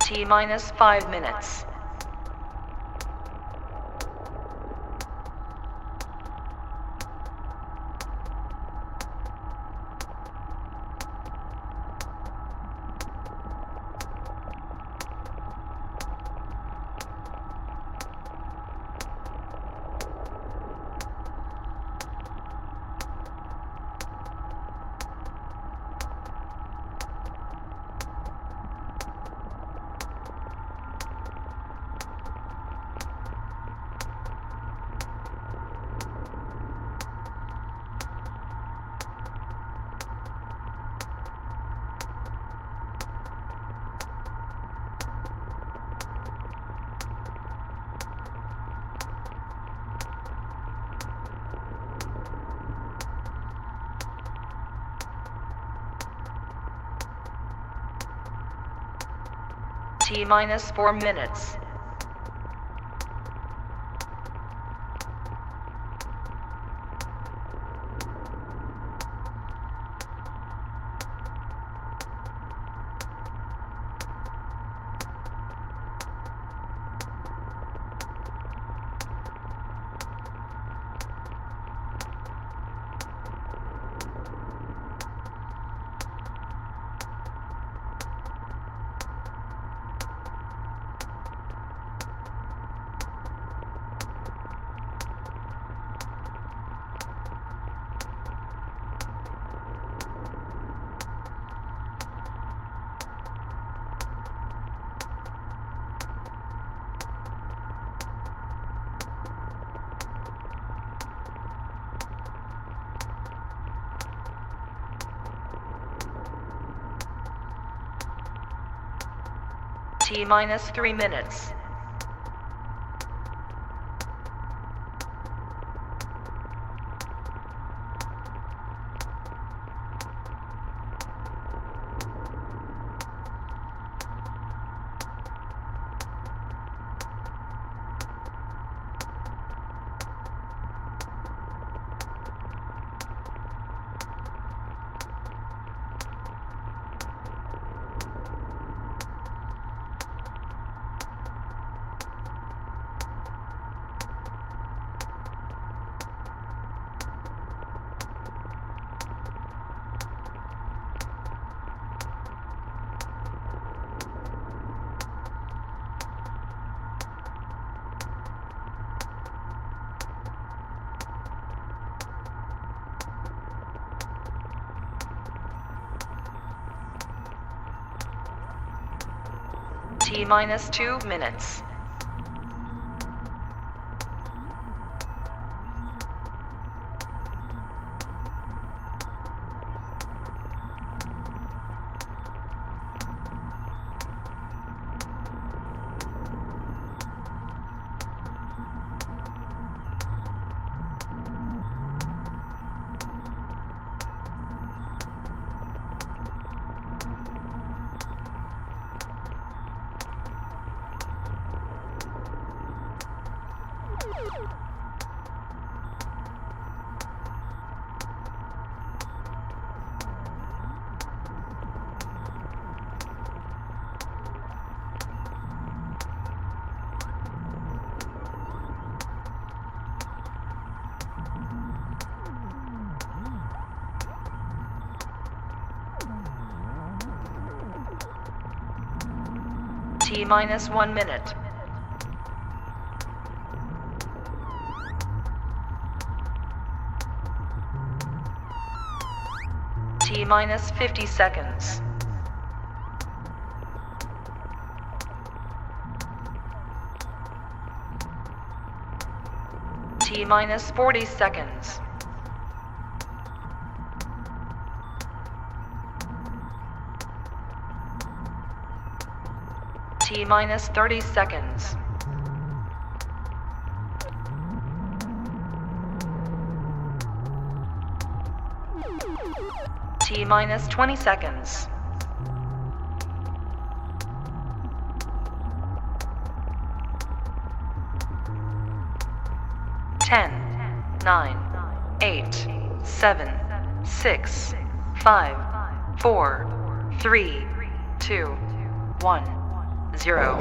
T minus 5 minutes. T minus 4 minutes. T minus 3 minutes. T minus 2 minutes. T minus 1 minute. T minus 50 seconds. T minus 40 seconds. T minus 30 seconds. T minus 20 seconds. Ten, 9, 8, 7, 6, 5, 4, 3, 2, 1, 0.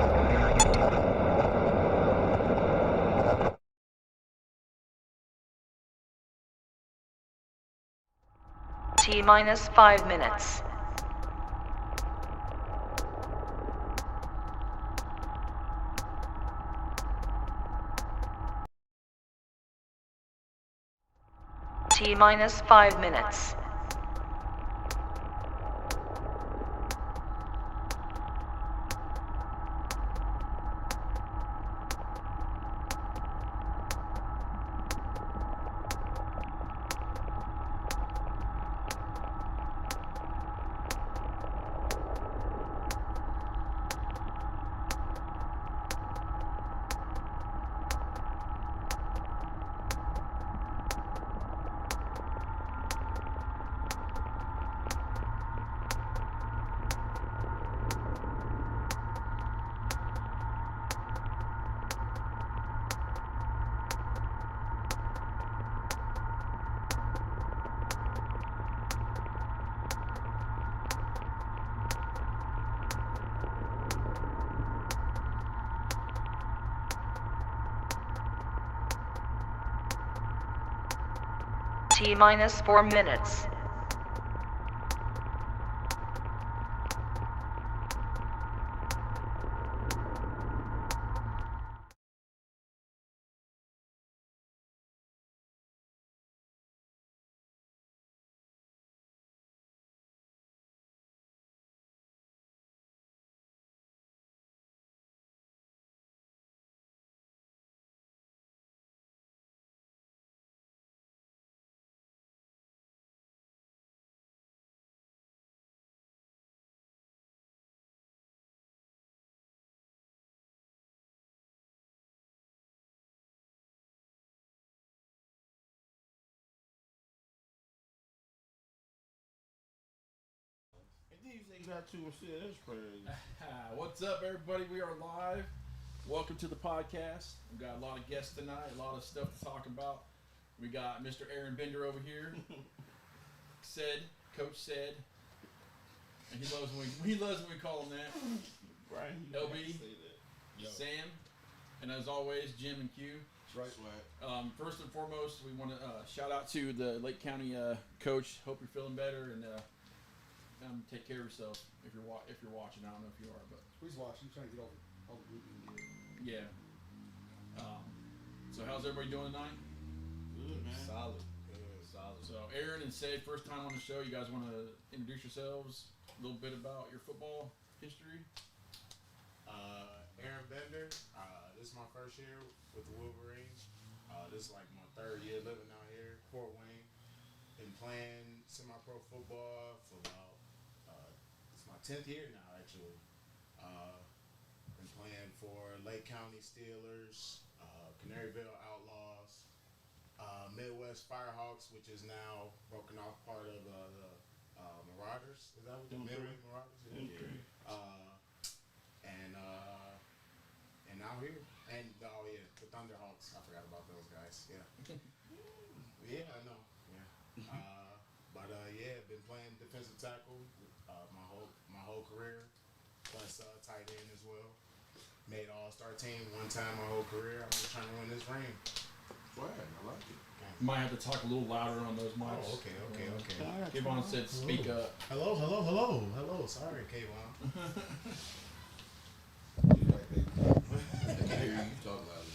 T minus 5 minutes. T minus 5 minutes. T minus 4 minutes. You think that too much shit? That's crazy. What's up, everybody? We are live. Welcome to the podcast. We've got a lot of guests tonight, a lot of stuff to talk about. We got Mr. Aaron Bender over here. Coach said, and he loves when we call him that. Right. LB, Sam, and as always, Jim and Q. That's right. First and foremost, we want to shout out to the Lake County coach. Hope you're feeling better and. Take care of yourself if you're watching. I don't know if you are, but He's watching. He's trying to get all the gluten. yeah. So how's everybody doing tonight? Good, man. Solid. So Aaron and Sid, first time on the show. You guys want to introduce yourselves? A little bit about your football history. Aaron Bender. This is my first year with the Wolverines. This is like my third year living out here, Fort Wayne. Been playing semi-pro football for about it's my 10th year now, actually. Been playing for Lake County Steelers, Canaryville Outlaws, Midwest Firehawks, which is now broken off part of the Marauders. Is that what the Midwest Marauders is? And now here. And the Thunderhawks. I forgot about those guys. Yeah. Yeah, I know. Yeah. Been playing defensive tackle my whole career, plus tight end as well. Made All-Star team one time my whole career. I'm just trying to win this ring. Swag, I like it. Might have to talk a little louder on those mics. Oh, okay. Kayvon said, "Speak up." Hello. Sorry, Kayvon. Talk loud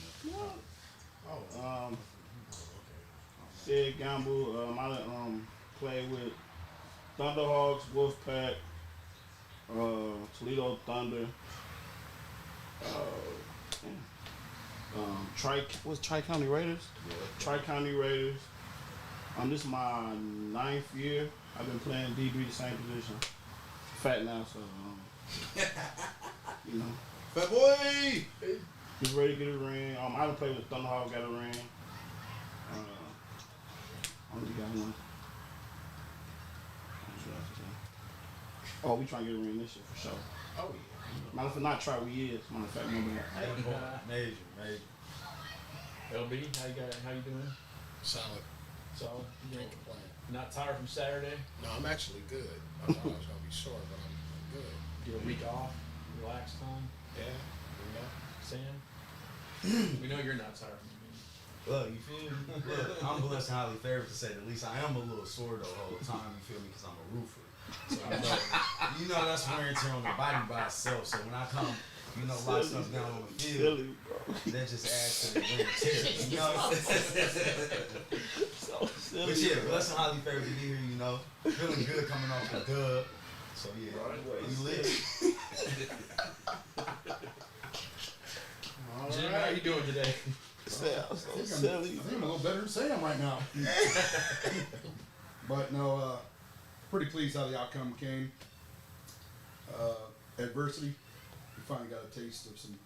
Oh, Sid Gamble, I played with Thunderhawks, Wolfpack, Toledo Thunder, Tri-County Raiders? Yeah. Tri-County Raiders. This is my 9th year. I've been playing DB, the same position. Fat now, so, Fat boy! He's ready to get a ring. I done played with Thunderhawks, got a ring. Only got one. Oh, we trying to get a ring this year for sure. Oh, yeah. Matter of fact, not try, we is. Matter of fact, number Major. LB, how you doing? Solid. Solid. Can't complain. Not tired from Saturday? No, I'm actually good. I thought I was going to be short, but I'm good. Get a week off, relax time. Yeah. Sam? We know you're not tired from the game. Look, you feel me? Look, I'm blessed and highly favored to say the least. I am a little sore though the whole time, you feel me? Because I'm a roofer. So you know that's wear and tear on the body by itself. So when I come, you know, lock stuff down on the field, Silly, bro. that just adds to the wear and tear. You know? So silly. But yeah, blessed and highly favored to be here, you know. Feeling good coming off the dub. So yeah, we lit. All Jim, right. how you doing today? Sam, I so think silly. I'm a little better than Sam right now. But no, pretty pleased how the outcome came. Adversity, we finally got a taste of some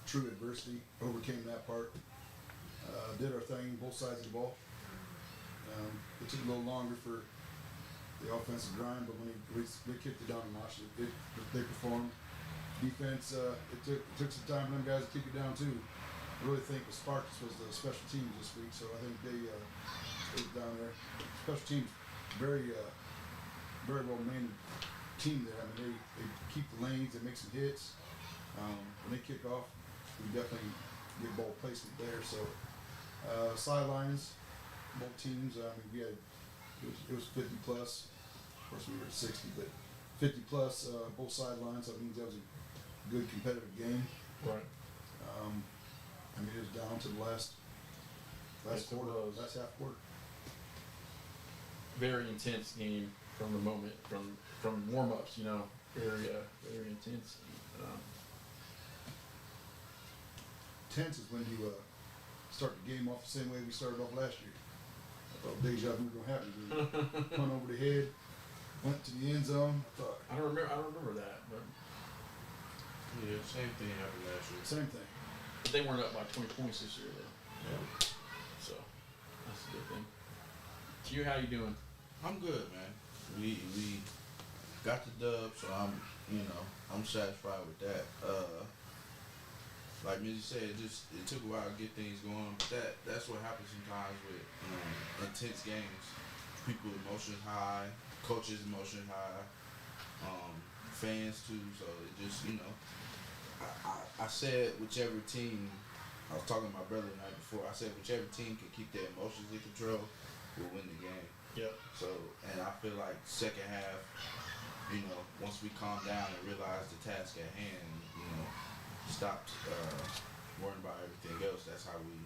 true adversity. Overcame that part. Did our thing, both sides of the ball. It took a little longer for the offensive grind, but when they kicked it down a notch, they performed. Defense, it took some time for them guys to kick it down too. I really think the Spartans was the special teams this week, so I think they was down there. Special teams, very well managed team there. I mean, they keep the lanes, they make some hits. When they kick off, we definitely get ball placement there. So sidelines, both teams. I mean, we had it was 50 plus. Of course, we were at 60, but 50 plus both sidelines. So that means that was a good competitive game. Right. I mean, it was down to the last Yes, it quarter, was. last half quarter. Very intense game from the moment, from warm-ups, you know, very intense. Tense is when you start the game off the same way we started off last year. I thought deja vu was gonna happen. We punt over the head, went to the end zone. I thought I don't remember that, but Yeah, same thing happened last year. same thing. they weren't up by 20 points this year though, Yeah. so that's a good thing. Q, how you doing? I'm good, man. We got the dub, so I'm satisfied with that. Like Mizzy said, it took a while to get things going, but that's what happens sometimes with intense games. People emotions high, coaches emotion high, fans too. So it just I said whichever team. I was talking to my brother the night before. I said whichever team can keep their emotions in control will win the game. Yep. So, and I feel like second half, once we calm down and realize the task at hand, stopped worrying about everything else. That's how we,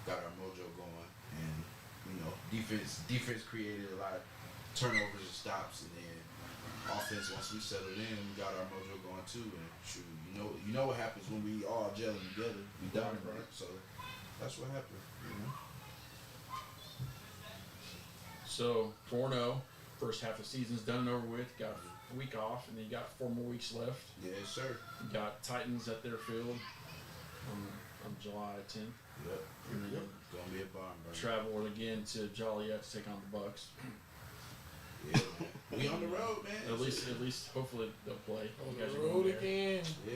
got our mojo going, and defense created a lot of turnovers and stops, and then offense. Once we settled in, we got our mojo going too. And shoot, you know what happens when we all gelling together. We done right. So that's what happened. So 4-0, first half of the season's done and over with. Got a week off, and then you got 4 more weeks left. Yes, sir. You got Titans at their field on July 10th. Yep. And then Gonna be a barn burner. travel again to Joliet to take on the Bucks. Yeah, man. We on the road, man. At least, hopefully they'll play. You guys are road going there. again. Yeah.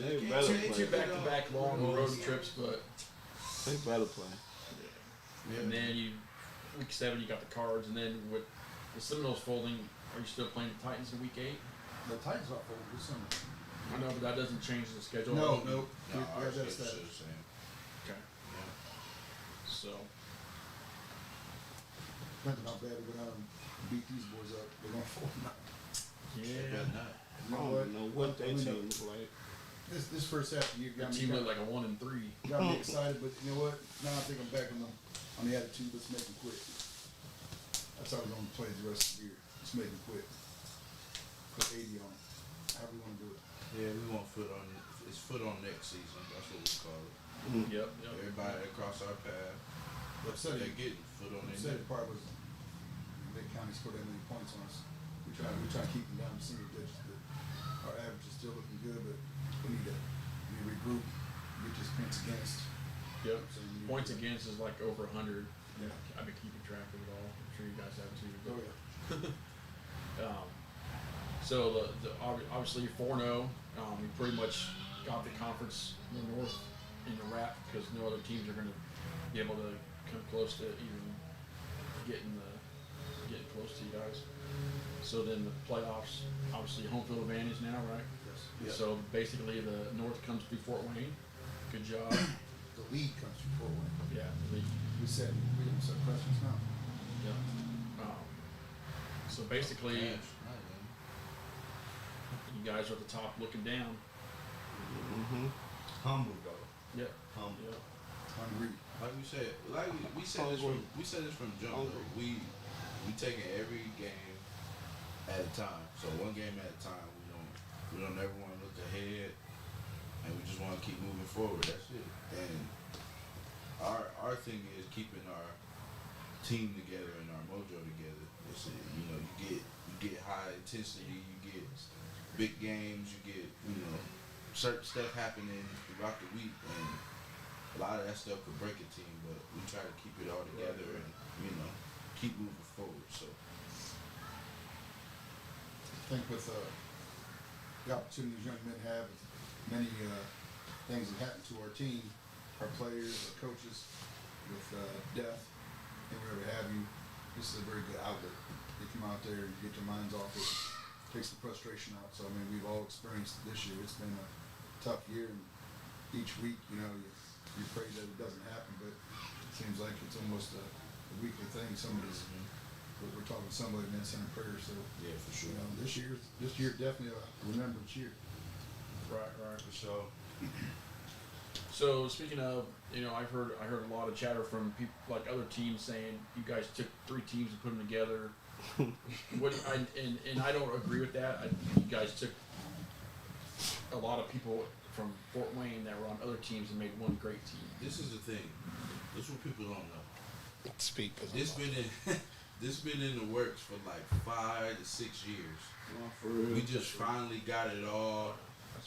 They Can't better change Two it, back-to-back long road trips, but They better play. Yeah. and then week 7 you got the Cards, and then with the Seminoles folding, are you still playing the Titans in week 8? The Titans not folded this summer. I know, but that doesn't change the schedule. No. No, Yeah, our that's schedule's that. still the same. Okay. Yeah. So Depending how bad we go down and beat these boys up, they're gonna fold now. They yeah, better not. I don't know what that team look like. This first half of the year the got me, team looked like a 1-3. got me excited, but you know what? Now I think I'm back on the attitude. Let's make them quit. That's how we're gonna play the rest of the year. Let's make them quit. Put 80 on it. How we wanna do it? Yeah, we want foot on it. It's foot on next season. That's what we call it. Yep. Everybody across our path, But they're getting foot on the their second part was Lake County scored that many points on us. We try to keep them down to single digits, but our average is still looking good. But we need to regroup, get this points against. Yep. So we need Points to- against is like over 100. Yeah. I've been keeping track of it all. I'm sure you guys have too. Oh yeah. So obviously 4-0. We pretty much got the conference in the North in the wrap because no other teams are going to be able to come close to even getting close to you guys. So then the playoffs, obviously home field advantage now, right? Yes. Yeah. So basically, the North comes through Fort Wayne. Good job. The lead comes from Fort Wayne. Yeah. We didn't set questions now. Yeah. So basically, you guys are at the top looking down. Humble though. Yeah. Humble. Yeah. Hungry. Like we said from jump. Though. We taking every game at a time. So one game at a time. We don't ever want to look ahead, and we just want to keep moving forward. That's it. And our thing is keeping our team together and our mojo together. It's you get high intensity, you get big games, you get certain stuff happening throughout the week, and a lot of that stuff could break a team, but we try to keep it all together and keep moving forward. So I think with the opportunities young men have, many things that happen to our team, our players, our coaches, with death and whatever have you, this is a very good outlet. You come out there and get your minds off it, takes the frustration out. So I mean, we've all experienced it this year. It's been a tough year, and each week, you pray that it doesn't happen, but it seems like it's almost a weekly thing. Somebody's, we're talking to somebody and then sending prayers. So yeah, for sure. this year definitely a remembrance year. Right. For sure. So speaking of, I heard a lot of chatter from people like other teams saying you guys took 3 teams and put them together. And I don't agree with that. You guys took a lot of people from Fort Wayne that were on other teams and made one great team. This is the thing. This is what people don't know. Speak. This been in the works for like 5 to 6 years. For real. We just finally got it all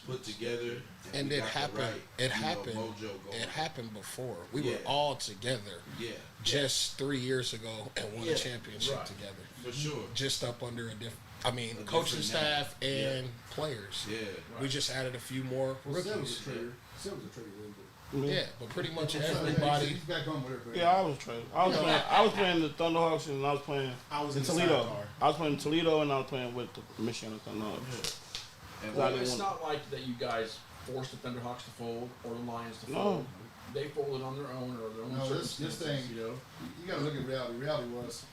put together, And we it got the happened. right, It happened. mojo going. It happened before. We Yeah. were all together Yeah, just 3 years ago and won Yeah, a championship right. together. for sure. Just up under a different. I mean, A coaching different name. staff and players. Yeah, We just added a few more Well, Sil was rookies. a trader. Sil was a trader a little bit. Yeah, but pretty much He's everybody. back home with everybody. Yeah, I was trying. I was playing the Thunderhawks and I was playing in Toledo. I was playing in Toledo and I was playing with the Michigan Thunderhawks. and Well, didn't it's want- not like that you guys forced the Thunderhawks to fold or the Lions to No. fold. They folded on their own or their own No, this circumstances, thing- you know. You got to look at reality. Reality was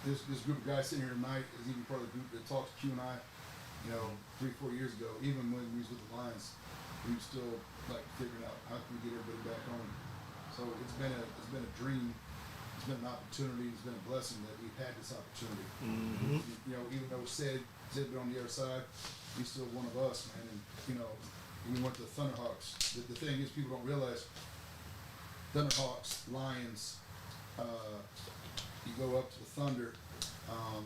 this group of guys sitting here tonight is even part of the group that talked to Q and I. 3-4 years ago, even when we was with the Lions, we were still like figuring out how can we get everybody back home. So it's been a dream. It's been an opportunity. It's been a blessing that we've had this opportunity. Even though Sid been on the other side, he's still one of us, man. And we went to the Thunderhawks. The thing is, people don't realize Thunderhawks, Lions. You go up to the Thunder,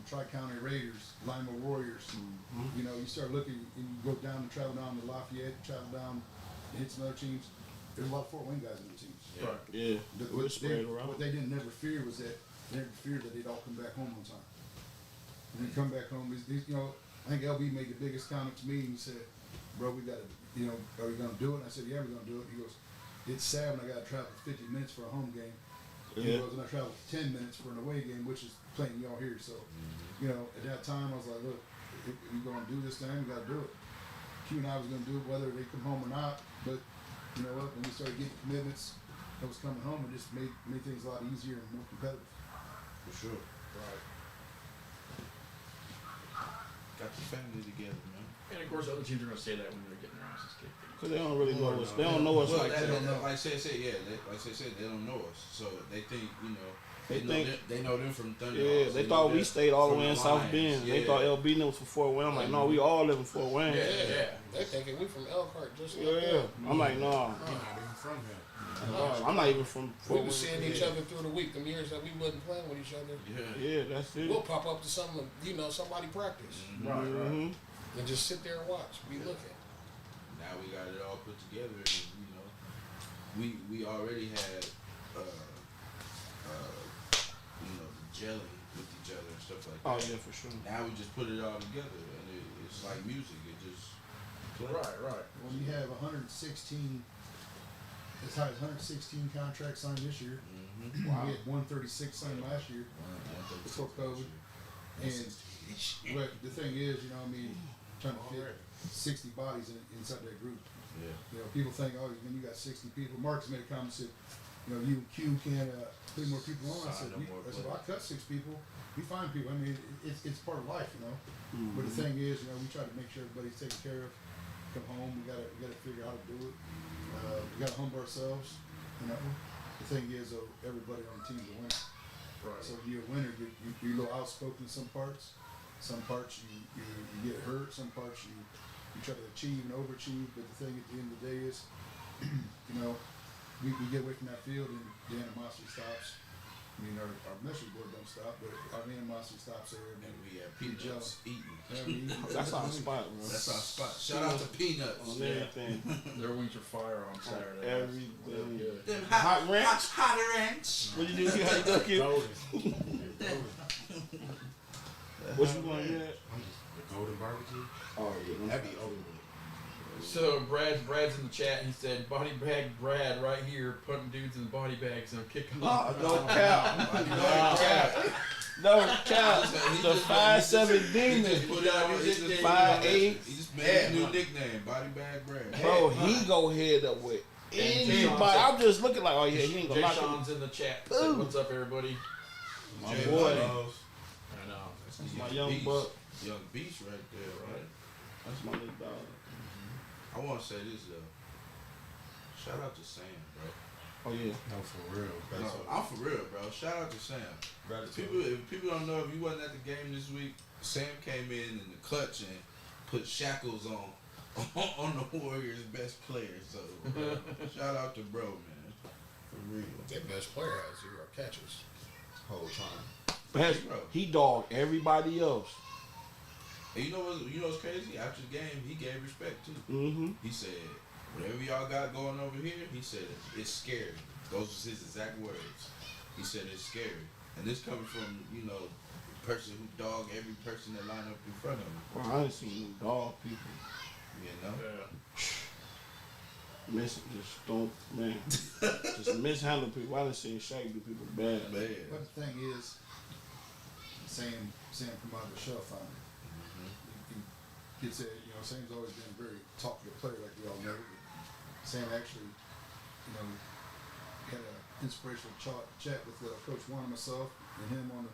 Tri-County Raiders, Lima Warriors. You start looking and you go down and travel down to Lafayette, travel down and hit some other teams. There's a lot of Fort Wayne guys in the teams. Right. Yeah, we're spread around. What they didn't never fear was that they never feared that they'd all come back home on time. And then come back home, I think LB made the biggest comment to me and he said, bro, we got to, are we going to do it? And I said, yeah, we're going to do it. He goes, it's sad when I got to travel 50 minutes for a home game. He Yeah. goes, and I traveled 10 minutes for an away game, which is playing y'all here. So, at that time, I was like, look, if you're going to do this thing, we got to do it. Q and I was going to do it whether they come home or not. But, you know what, when we started getting commitments that was coming home, it just made things a lot easier and more competitive. for sure. Right. Got the family together, man. And of course, other teams are going to say that when they're getting their asses kicked. Cause they don't really know us. They don't know us Well, like that, that. like I said, they don't know us, so they think They they know them from Thunder. Yeah, they thought we stayed all the from way in the South Lions. Bend. They Yeah. thought LB knew was from Fort Wayne. I'm like, no, we all live in Fort Wayne. Yeah. They thinking we from Elkhart just like Yeah. that. I'm like, no, Not even from here. I'm not even from We Fort was seeing Wayne. each other through the week. Them years that we wasn't playing with each other. Yeah. Yeah, that's it. We'll pop up to something, somebody practice Right. Mhm. and just sit there and watch. We looking. Now we got it all put together, and we already had the gelling with each other and stuff like that. Oh yeah, for sure. Now we just put it all together, and it's like music. It just plays. Right. When you have 116, as high as 116 contracts signed this year, Mm-hmm. we had 136 signed last year. Before COVID. And but the thing is, trying to fit 60 bodies inside that group. Yeah. You know, people think, oh, when you got 60 people. Marcus made a comment said, you know, you and Q can't put more people on. I said, I cut 6 people. We find people. I mean, it's part of life, you know. But the thing is, you know, we try to make sure everybody's taken care of. Come home, we gotta figure out how to do it. We gotta humble ourselves. You know, the thing is, though, everybody on the team's a winner. Right. So if you're a winner, you're a little outspoken in some parts. Some parts you get hurt. Some parts you try to achieve and overachieve. But the thing at the end of the day is, you know, we get away from that field and the animosity stops. I mean, our message board don't stop, but our animosity stops there. And we have be Peanuts eating. That's our spot, bro. That's our spot. Shout out to Peanuts. On everything. Their wings are fire on Saturday. Everything. They're good. Them Hot ranch? Hot ranch. What you do? How you duck it? What you want to get? The golden barbecue. Oh, yeah. That'd be over with. So Brad's in the chat. He said, "Body bag Brad right here, putting dudes in body bags and kicking off." No cap. No cap. No cap. The 5'7" He just demon. put it out his nickname. 5'8". He just made a new nickname, Body Bag Brad. Bro, he go head up with anybody. Sean I'm just looking like, oh yeah, he ain't gonna Jay lock him. Sean's in the chat. Said, "What's up, everybody?" My Jay boy. Miles. I know. That's my young buck. Young beast right there, right? That's my little dog. I want to say this though. Shout out to Sam, bro. Oh yeah. No, for real. No, I'm for real, bro. Shout out to Sam. If people don't know, if you wasn't at the game this week, Sam came in the clutch and put shackles on the Warriors' best player. So shout out to bro, man. For real. Their best player has 0 catches. Whole time. But Bro. he dogged everybody else. And you know what's crazy? After the game, he gave respect too. Mm-hmm. He said, "Whatever y'all got going over here," he said, "it's scary." Those was his exact words. He said it's scary, and this coming from a person who dogged every person that lined up in front of him. Well, I ain't seen no dog people. You know. Yeah. Just mishandle people. I done seen Shaq do people bad. Man. But the thing is, Sam come out of the shell finally. He gets it, Sam's always been a very talkative player, like we all know. Sam actually, had an inspirational chat with Coach Warren and myself and him on the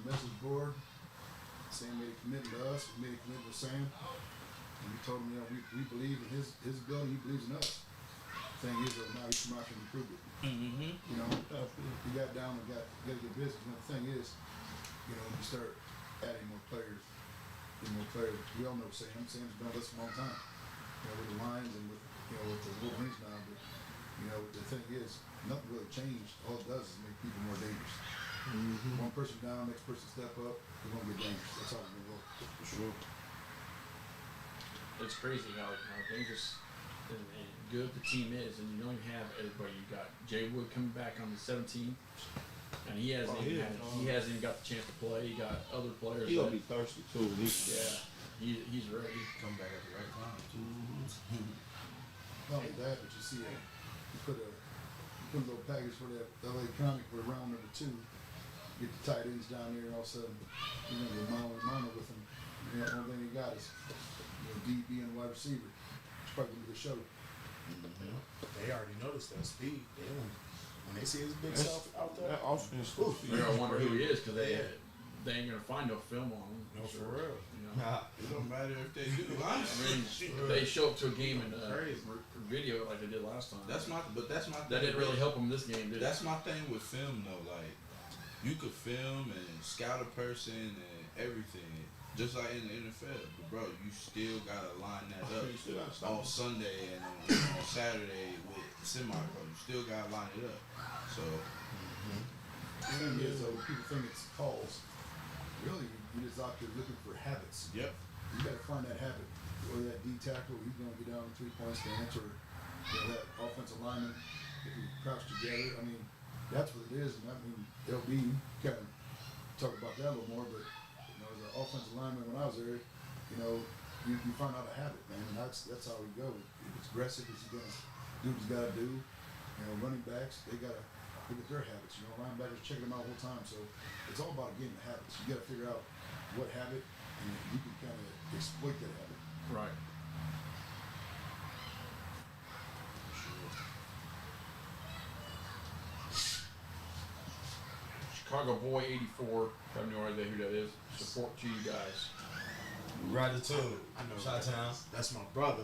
message board. Sam made a commitment to us. We made a commitment to Sam. And we told him, we believe in his ability. He believes in us. The thing is, now he's come out and improved it. Mm-hmm. He got down and got to get business. And the thing is, when you start adding more players, we all know Sam. Sam's been with us for a long time. With the Lions and with the Wolverines now. But the thing is, nothing really changed. All it does is make people more dangerous. Mm-hmm. One person down, next person step up, we're gonna get dangerous. That's how it's gonna go. For sure. It's crazy how dangerous and good the team is, and you don't even have everybody. You got Jay Wood coming back on the 17th, and he hasn't even got the chance to play. He got other players. He gonna be thirsty too. He's ready. Come back at the right time too. Not only that, but you see, you put a little package for that LA Comic for round number 2. Get the tight ends down there, and all of a sudden, Romano with him. The only thing he got is DB and wide receiver. It's probably gonna be the show. They already noticed that speed. When they see his big self out there. That offense. They're gonna wonder who he is because they ain't gonna find no film on him. No, for real. It don't matter if they do. I mean, if they show up to a game and video like they did last time. That's my That thing. didn't really help them this game, did it? That's my thing with film though. Like, you could film and scout a person and everything, just like in the NFL. But bro, you still gotta line that up on Sunday and on Saturday with semi-pro. You still gotta line it up. So. The thing is, though, people think it's calls. Really, you're just out there looking for habits. Yep. You got to find that habit. Whether that D tackle, he's going to get down in 3-point stance, or that offensive lineman, if you crouch together. I mean, that's what it is. And I mean, LB kind of talk about that a little more, but as an offensive lineman when I was there, you find out a habit, man, and that's how we go. If it's aggressive, is he going to do what he's got to do? Running backs, they got to look at their habits. Linebackers checking them out the whole time. So it's all about getting the habits. You got to figure out what habit, and you can kind of exploit that habit. Right. Chicago Boy 84. I have no idea who that is. Support to you guys. Gratitude. I know. Chi-town. That's my brother.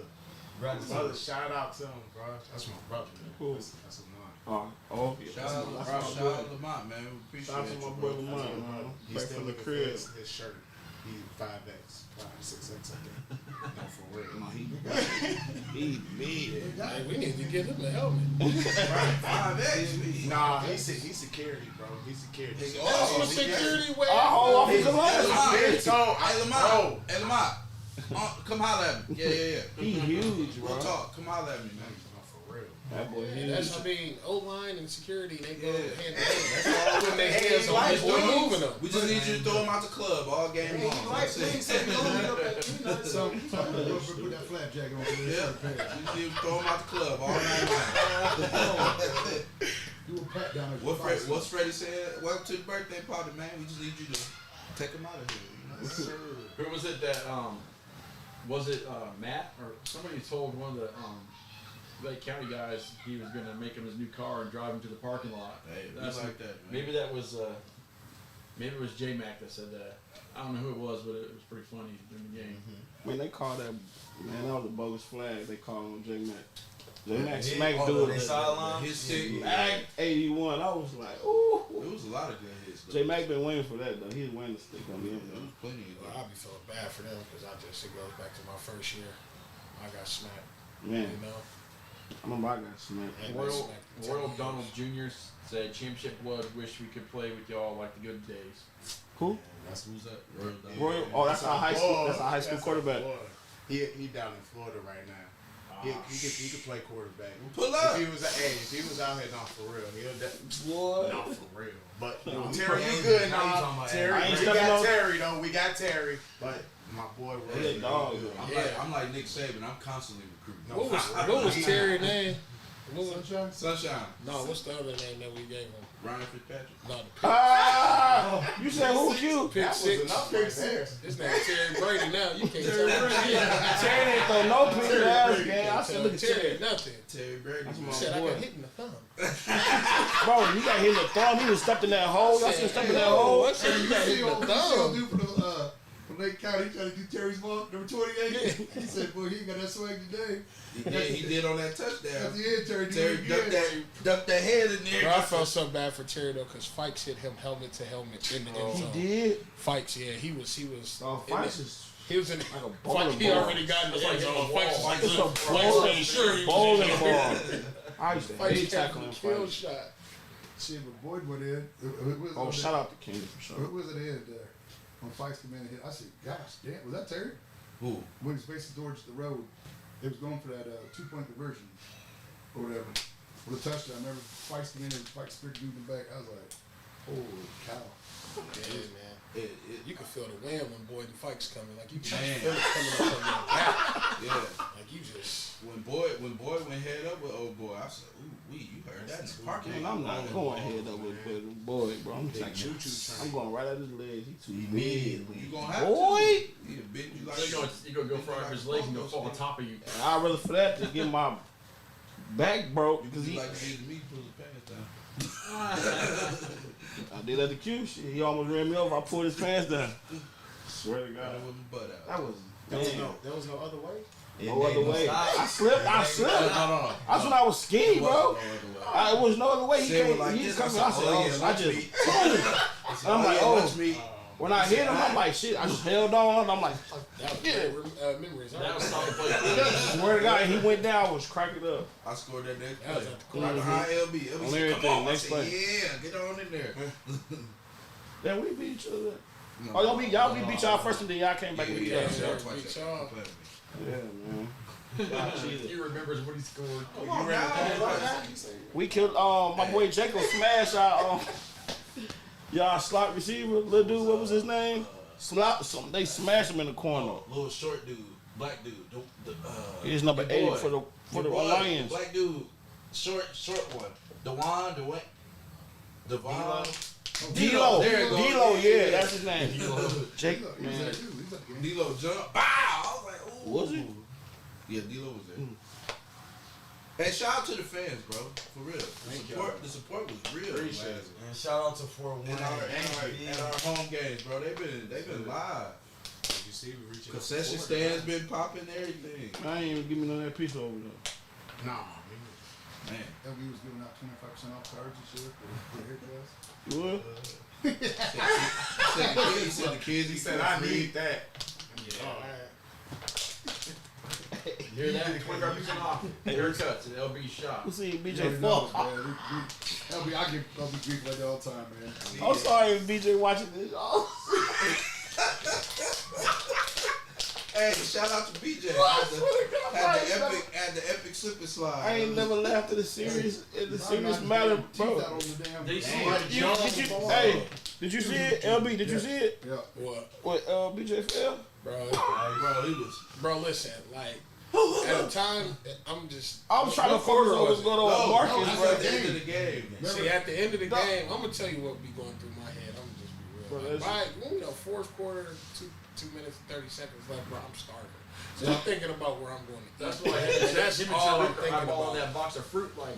Gratitude. Brother, shout out to him, bro. That's my brother, man. Cool. That's mine. Yeah. Shout out to Lamont, man. We Shout out appreciate to you, my bro. brother Lamont, man. He's Back still from the looking for crib. his shirt. He 5X, 6X, I think. No, for real. No, he big. Hey, we need to get him a helmet. Nah, he's security, bro. He's security. That's what security wear. Oh, off his Hey, Lamont. Hey, Lamont. Come holler at me. Yeah. He huge, We'll bro. talk. Come holler at me, man. No, for real. That boy Yeah, huge. that's, I mean, O-line and security, they go Yeah. hand in hand. That's all putting their hands on this boy moving them. We just need you to throw him out the club all game long. That's it. So you put that flap jacket on for this Yeah. shirt pants. We just need you to throw him out the club all night long. You a pat down at What's Freddie said? Welcome to the birthday party, man. We just need you to take him out of here. You know? Who was it that was it Matt or somebody told one of the Lake County guys he was gonna make him his new car and drive him to the parking lot. Hey, we That's like that, man. Maybe that was maybe it was J Mac that said that. I don't know who it was, but it was pretty funny during the game. Man, they call that, man, that was a bogus flag. They call him J Mac. J Mac Yeah, smacked oh, dude. they sideline? His stick. Act 81. I was like, ooh. There was a lot of good hits. though. J Mac been waiting for that though. He's waiting to stick on There him. was plenty of Well, good. I'll be feeling bad for them because it goes back to my first year. I got smacked, Man, you know. I remember I got smacked. And Royal, smacked the Royal 10 Donald years. Jr. said, "Championship blood. Wish we could play with y'all like the good days." Who? That's who's that? Royal Dog. Royal. Oh, that's our high school. That's our high school That's quarterback. our boy. He down in Florida right now. He could play quarterback. Pull up. If he was out here, not for real. What? Not for real. But you know, No, Terry, he you good now you talking now. about Terry, I ain't we stepping got on- Terry though. We got Terry, but my boy He was a dog. I'm like Nick Saban. I'm constantly recruiting. No, What was Terry's name? What was, Sunshine? Sunshine. no, what's the other name that we gave him? Ryan Fitzpatrick. No, the pick, Ah! You said who cute? pick That was six. enough right there. His name Terry Brady now. You can't tell me shit. Terry ain't throw no pick ass game. I said, look at Terry, Terry. nothing. Terry Brady. That's He my said I boy. got hit in the thumb. Bro, you got hit in the thumb. He was stepped in that hole. Y'all seen stepped in that hole? I said you got hit in the thumb. dude from Lake County, he tried to do Terry's ball, number 28. He said, boy, he ain't got that swag today. He did on that touchdown. At the end, Terry Terry did it ducked again. that head in there. Bro, I felt so bad for Terry though, cause Fikes hit him helmet to helmet in the end He zone. did. Fikes, yeah, he was. Oh, Fikes is He was in. like a Fikes, bowling he ball. already got in the end zone. Fikes was It's like, a Fikes made sure he was bowling in there. ball. I used to Fikes hate kept tackling the kill Fikes. shot. Shit, but Boyd went in. It was Oh, shout out to King for sure. Who was it in there? When Fikes came in and hit, I said, gosh, damn, was that Terry? Who? When he's facing towards the road, they was going for that 2-point conversion or whatever. For the touchdown, I remember Fikes came in and Fikes speared dude in the back. I was like, holy cow. Yeah, man. You can feel the wind when Boyd and Fikes coming. Like you can Man. feel it coming up on your back. Yeah. Like you just. When Boyd went head up with old boy, I said, "Ooh, you heard that in the parking Man, lot." I'm not going head up with boy, bro. I'm taking I'm going right at his legs. He too big. You gonna have Boy, to. He a big. You like You gonna go for his legs and go fall on top of you. I'd rather for that to get my back broke because You he. like to get me pull his pants down. I did that to Q shit. He almost ran me over. I pulled his pants down. Swear to Got God. it with my butt out. That was There was no other way. no other way. I slipped. No. That's when I was skinny, bro. No It was no other way. He Say it came. like He this, coming. I I said, said, oh, yeah, I lunch just. meat. And I'm like, oh. lunch meat. When I hit him, I'm like, shit. I just held on. I'm like, That was Yeah. great memories. That was solid play. swear to God, he went down. I was cracking up. I scored that next That was play. at the Right behind LB. LB On said, everything, "Come on." I next said, play. "Yeah, get on in there." Then we beat each other. No. Oh, y'all beat y'all first and then y'all came back and beat Yeah, us. yeah, yeah. twice. Beat y'all. Yeah, man. Y'all cheated. He remembers what he scored. You ran We killed my boy Jacob smash our y'all slot receiver, little dude, what was his name? They smashed him in the corner. Little short dude, black dude. He's number your 8 boy. for the Your boy, Lions. Black dude, short one. Devon. D-Lo. There it goes. D-Lo, Yeah. yeah, that's his name. Jake, He was man. there too. He was at the game. D-Lo jump. Bow! I was like, ooh. Was he? Yeah, D-Lo was there. Hey, shout out to the fans, bro. For real. The support was real. Appreciate Man. it. And shout out to Fort Wayne. And our home games, bro. They've been live. You see, we reaching. Concession stands been popping, everything. I ain't even give me none of that pizza over there. Nah, Man. LB was giving out 25% off cards and shit for the haircuts. You would? He said the kids. he said I need that. You hear that? 25% off. Haircuts at LB shop. Let's see, You BJ already know, fuck. man. LB, I give LB grief like that all the time, man. I'm sorry if BJ watching this. Oh. Hey, shout out to BJ. Had the epic slip and slide. I ain't never laughed at the serious matter, bro. Did you see Hey, did you see it? LB, did you see it? Yeah. What, What BJ fell? bro? He was. Bro, listen, like at the time, I'm trying to focus on what's going on with Marcus, That's bro. at the end of the game. See, at the end of the game, I'm gonna tell you what be going through my head. I'm gonna just be real. Bro, Like, that's- right, fourth quarter, 2 minutes and 30 seconds left, bro. I'm starving. So I'm thinking about where I'm going to eat. That's why I had That's all I'm thinking eyeballing about. that box of fruit like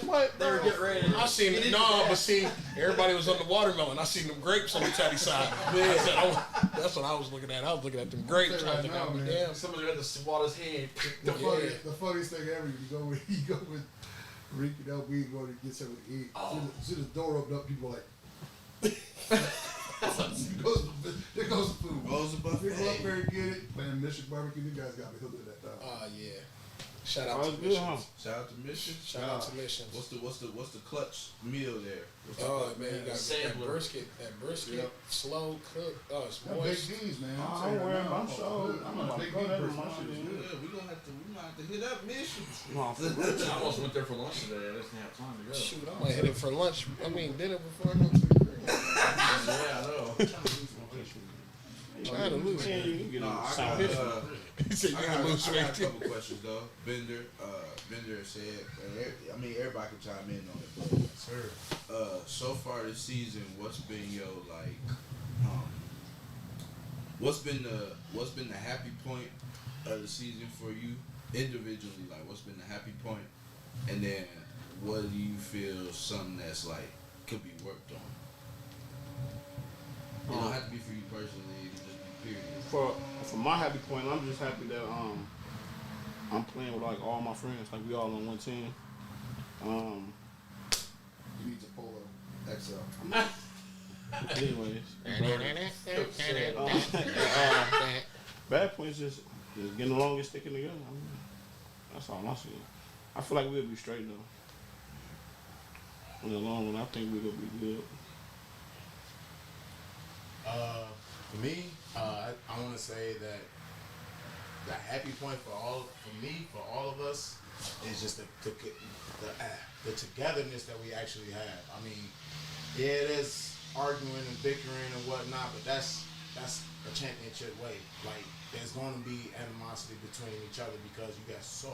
What? they were getting ready to I seen it. No, but see, everybody was on the watermelon. I seen them grapes on the tatty side. I said, that's what I was looking at. I was looking at them grapes. I was thinking, Right now, damn. somebody had to swat his hand. The funniest thing ever, you go with Rick and LB go to get something to eat. See the door open up, people are like, there goes the food. Goes the buffet. They go up there and get it. Man, Mission Barbecue, you guys got me hooked at that time. Oh yeah. Shout Oh, out it's to good, Missions. huh? Shout out to Mission. Shout out to Missions. What's the clutch meal there? Oh man, you got that Sampler. brisket, Yep. slow cooked. Oh, it's That baked moist. beans, man. Oh, I'm don't saying worry right now, about show. I'm a about to baked go bean there to person. my shit. Yeah, we gonna have to hit up Mission. No, for real. I almost went there for lunch today. I just didn't have time to go. Shoot, I might hit it for lunch. I mean dinner before I go to the crib. Yeah, I know. Trying to lose. Yeah, you can get No, a I sandwich. He said you I gonna lose got weight. a couple questions though. Bender said, I mean everybody can chime in on it, but Sir. so far this season, what's been your like, what's been the happy point of the season for you individually? Like, what's been the happy point, and then what do you feel something that's like could be worked on? It don't have to be for you personally. It can just be period. For my happy point, I'm just happy that I'm playing with like all my friends, like we all on one team. You need to pull a XL. Anyways, bad points just getting along and sticking together. I mean, that's all I see. I feel like we'll be straight though. In the long run, I think we're gonna be good. For me, I want to say that the happy point for all of us, is just the togetherness that we actually have. I mean, yeah, there's arguing and bickering and whatnot, but that's a championship way. Like, there's going to be animosity between each other because you got so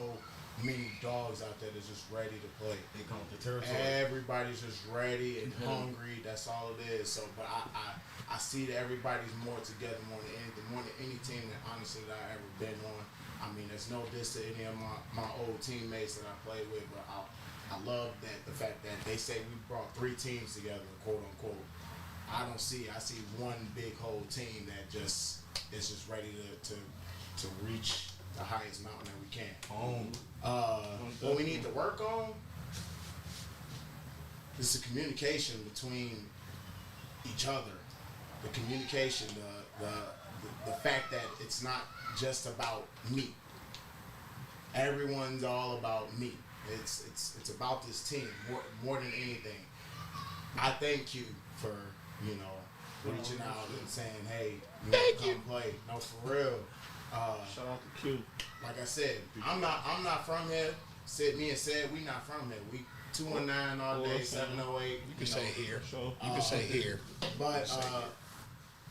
many dogs out there that's just ready to play. They come with the territory. Everybody's just ready and hungry. That's all it is. So, but I see that everybody's more together more than anything, more than any team that honestly that I ever been on. I mean, there's no diss to any of my old teammates that I played with, but I love that the fact that they say we brought 3 teams together, quote unquote. I see one big whole team that just is just ready to reach the highest mountain that we can. What we need to work on is the communication between each other. The communication, the fact that it's not just about me. Everyone's all about me. It's about this team more than anything. I thank you for reaching out and saying, hey, you want to come play. No, for real. Shout out to Q. Like I said, I'm not from here. Me and said we not from here. We 219 all day, 708. You can say here. Sure. You can say here. But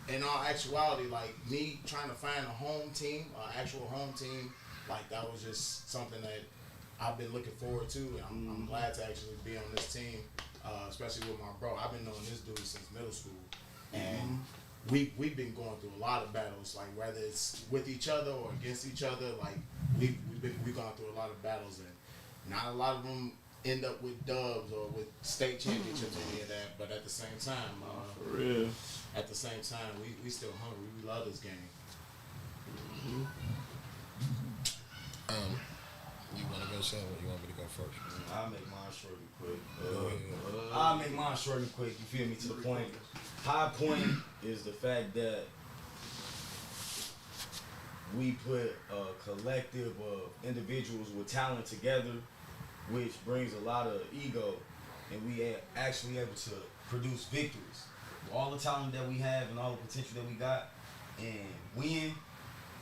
in all actuality, like me trying to find a home team, actual home team, like that was just something that I've been looking forward to, and I'm glad to actually be on this team. especially with my bro. I've been knowing this dude since middle school, and we've been going through a lot of battles, like whether it's with each other or against each other. Like we've gone through a lot of battles, and not a lot of them end up with dubs or with state championships or any of that. But at the same time, For real. at the same time, we still hungry. We love this game. You want to go, Sam, or you want me to go first? I'll make mine short and quick. Go ahead. I'll make mine short and quick. You feel me? To the point. High point is the fact that we put a collective of individuals with talent together, which brings a lot of ego, and we are actually able to produce victories. All the talent that we have and all the potential that we got, and win,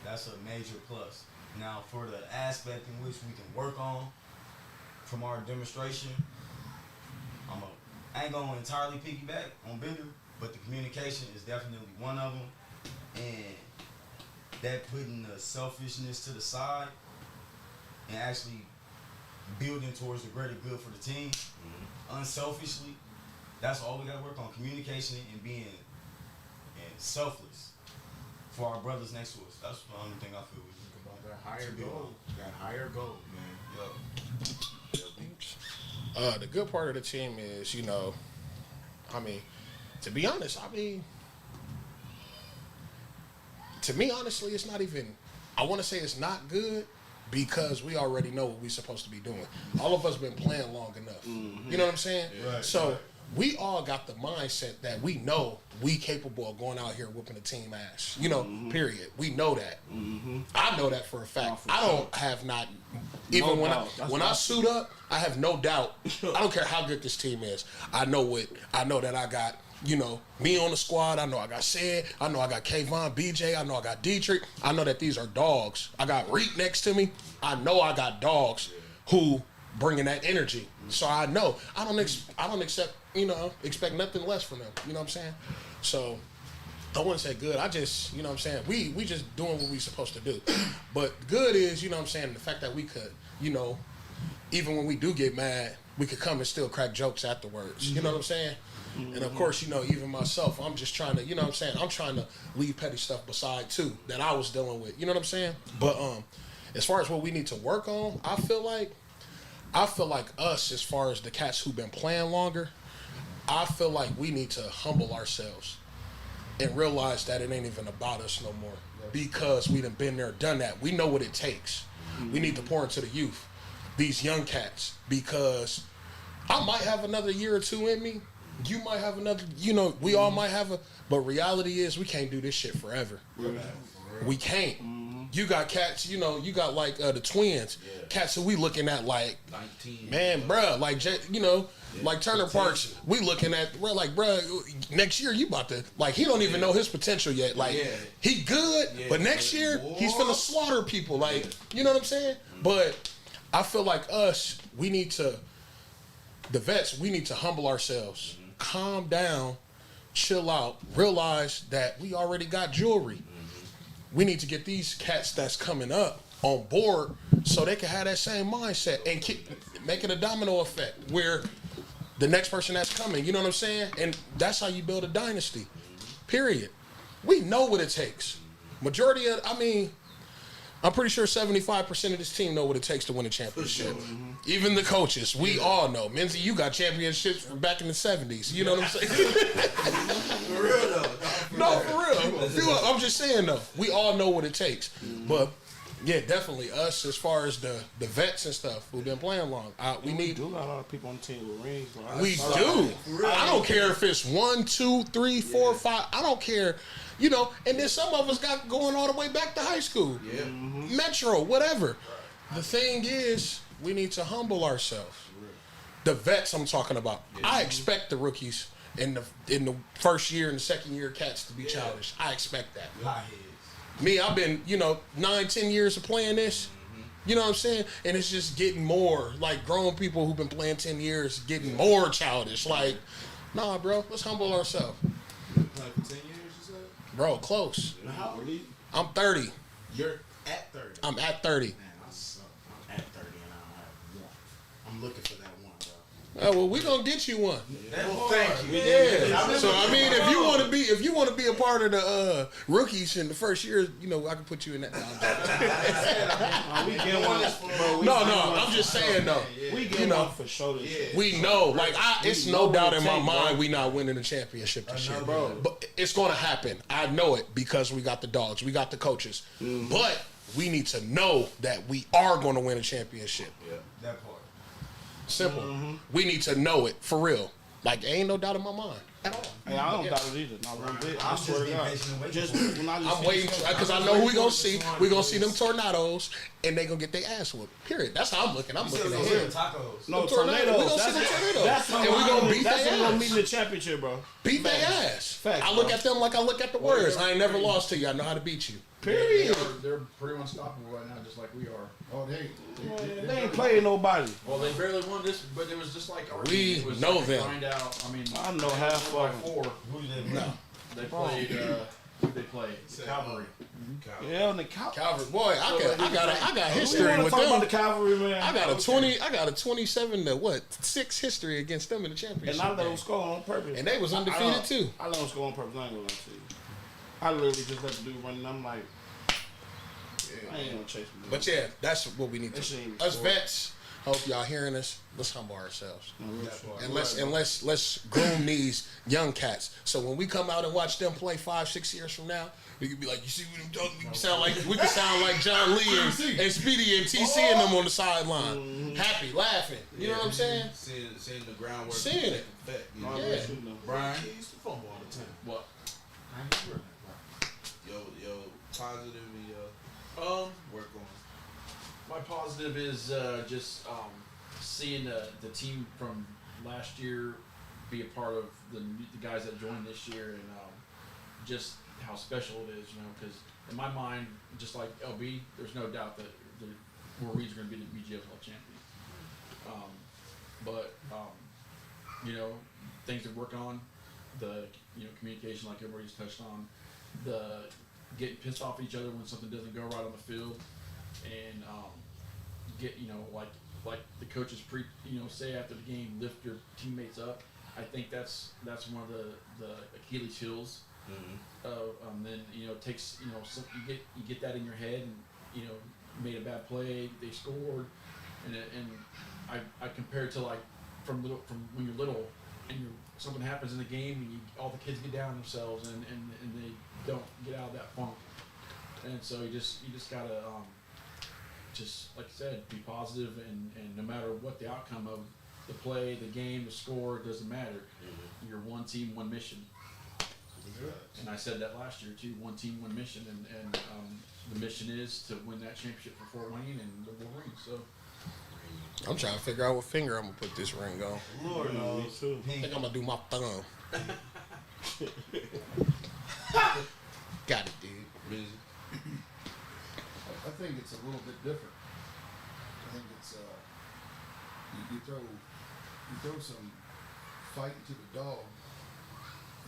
that's a major plus. Now, for the aspect in which we can work on from our demonstration, I ain't gonna entirely piggyback on Bender, but the communication is definitely one of them, and that putting the selfishness to the side and actually building towards the greater good for the team, unselfishly, that's all we gotta work on, communication and being selfless for our brothers next to us. That's the only thing I feel we think about. That higher goal, man. The good part of the team is, to be honest, to me, honestly, it's not even, I want to say it's not good because we already know what we're supposed to be doing. All of us been playing long enough. You know what I'm saying? Right, so we all got the mindset that we know we capable of going out here whooping the team ass. Period. We know that. I know that for a fact. I don't have not, even when I suit up, I have no doubt. I don't care how good this team is. I know that I got, me on the squad. I know I got Sid. I know I got Kayvon, BJ. I know I got Dietrich. I know that these are dogs. I got Reek next to me. I know I got dogs who bringing that energy. So I know I don't expect nothing less from them. You know what I'm saying? So I wouldn't say good. I just, we just doing what we supposed to do. But good is, the fact that we could, even when we do get mad, we could come and still crack jokes afterwards. You know what I'm saying? And of course, even myself, I'm just trying to, I'm trying to leave petty stuff beside too that I was dealing with. You know what I'm saying? But as far as what we need to work on, I feel like us, as far as the cats who've been playing longer, I feel like we need to humble ourselves and realize that it ain't even about us no more because we done been there, done that. We know what it takes. We need to pour into the youth, these young cats, because I might have another year or two in me. You might have another, we all might have but reality is we can't do this shit forever. We can't. You got cats, you got like the twins, cats who we looking at like, 19. man, bruh, like, like Turner Parks, we looking at, bruh, next year you about to, like, he don't even know his potential yet. Like, he good, but next year he's finna slaughter people. Like, you know what I'm saying? But I feel like us, the vets, we need to humble ourselves, calm down, chill out, realize that we already got jewelry. We need to get these cats that's coming up on board so they can have that same mindset and keep making a domino effect where the next person that's coming, you know what I'm saying? And that's how you build a dynasty, period. We know what it takes. Majority of, I'm pretty sure 75% of this team know what it takes to win a championship. Even the coaches, we all know. Menzie, you got championships from back in the 70s. You know what I'm saying? For real though. No, for real. I'm just saying though, we all know what it takes. But yeah, definitely us as far as the vets and stuff who've been playing long. We do got a lot of people on the team with rings. Bro. We do. I don't care if it's 1, 2, 3, 4, 5. I don't care. And then some of us got going all the way back to high school. Yeah. Metro, whatever. The thing is, we need to humble ourselves. The vets I'm talking about. I expect the rookies in the first year and the second year cats to be childish. I expect that. Me, I've been, 9-10 years of playing this. You know what I'm saying? And it's just getting more, like grown people who've been playing 10 years getting more childish. Like, nah, bro, let's humble ourselves. Playing for 10 years, you said? Bro, close. How old are you? I'm 30. You're at 30. I'm at 30. Man, I suck. I'm at 30 and I don't have one. I'm looking for that one, Oh, well, we gonna get you one. Well, thank you. Yeah. So I mean, if you want to be a part of the rookies in the first year, you know, I can put you in that. We get one. Bro, No, I'm just saying though. We get You know, one for sure. This year. We know, like it's We no know doubt what in it my take, mind bro. we not winning the championship this year, bro. But it's gonna happen. I know it because we got the dogs, we got the coaches. But we need to know that we are gonna win a championship. Yeah, that part. Simple. We need to know it for real. Like ain't no doubt in my mind at all. Hey, I don't doubt it either. Not one bit. I I'm swear just to being God. patient and waiting Just for it. when I just I'm see waiting this- because I know who we gonna see. We gonna see them tornadoes, and they gonna get their ass whooped. Period. That's how I'm looking. I'm looking ahead. Tacos. No, Them tornadoes. tornadoes. We gonna see them tornadoes. That's And we gonna beat That's their when we're ass. meeting the championship, bro. Beat their Facts. ass. Facts, I look bro. at them like I look at the words. I ain't never lost to you. I know how to beat you. Period. They're pretty unstoppable right now, just like we are. Oh, they They ain't playing nobody. Well, they barely won this, but it was just like our We team. It was know like a them. Grind out. I mean, I know they half won of by them. 4. Who did they No. They played. Who they play? The Cavalry. Yeah, and the Cal- Calvary, boy, I got We history wanna with talk about the them. Cavalry, man. I got a 27 to 6 history against them in the championship. And I let them game. score on purpose. And they was undefeated too. I let them score on purpose. I ain't gonna lie to you. I literally just let the dude run, and I'm like, I ain't gonna chase him. But yeah, that's what we need That shit to. ain't Us sport. vets, hope y'all hearing us. Let's humble ourselves. No, real shit. And let's groom these young cats. So when we come out and watch them play 5-6 years from now, we can be like, you see what I'm talking? We can sound like John Lee and Speedy and TC and them on the sideline, happy, laughing. You know what I'm saying? Seeing the groundwork. Seeing it. take effect, you No, know? real Yeah. shit, though. Brian, He used to fumble all the time. What? yo, positive and work on. My positive is just seeing the team from last year be a part of the guys that joined this year, and just how special it is, you know, because in my mind, just like LB, there's no doubt that Warriors are going to be the BGFL champion. But you know, things to work on, the communication, like everybody's touched on, the getting pissed off at each other when something doesn't go right on the field, and get like the coaches say after the game, lift your teammates up. I think that's one of the Achilles heels. Then it takes you get that in your head, and made a bad play, they scored, and I compare it to like from when you're little and something happens in the game and all the kids get down themselves and they don't get out of that funk, and so you just gotta just like I said, be positive, and no matter what the outcome of the play, the game, the score, it doesn't matter. You're one team, one mission. And I said that last year too, one team, one mission, and the mission is to win that championship for Fort Wayne and the Wolverines. So I'm trying to figure out what finger I'm gonna put this ring on. Lord Me knows. too. I think I'm gonna do my thumb. Got it, dude. Busy. I think it's a little bit different. I think it's you throw some fight into the dog,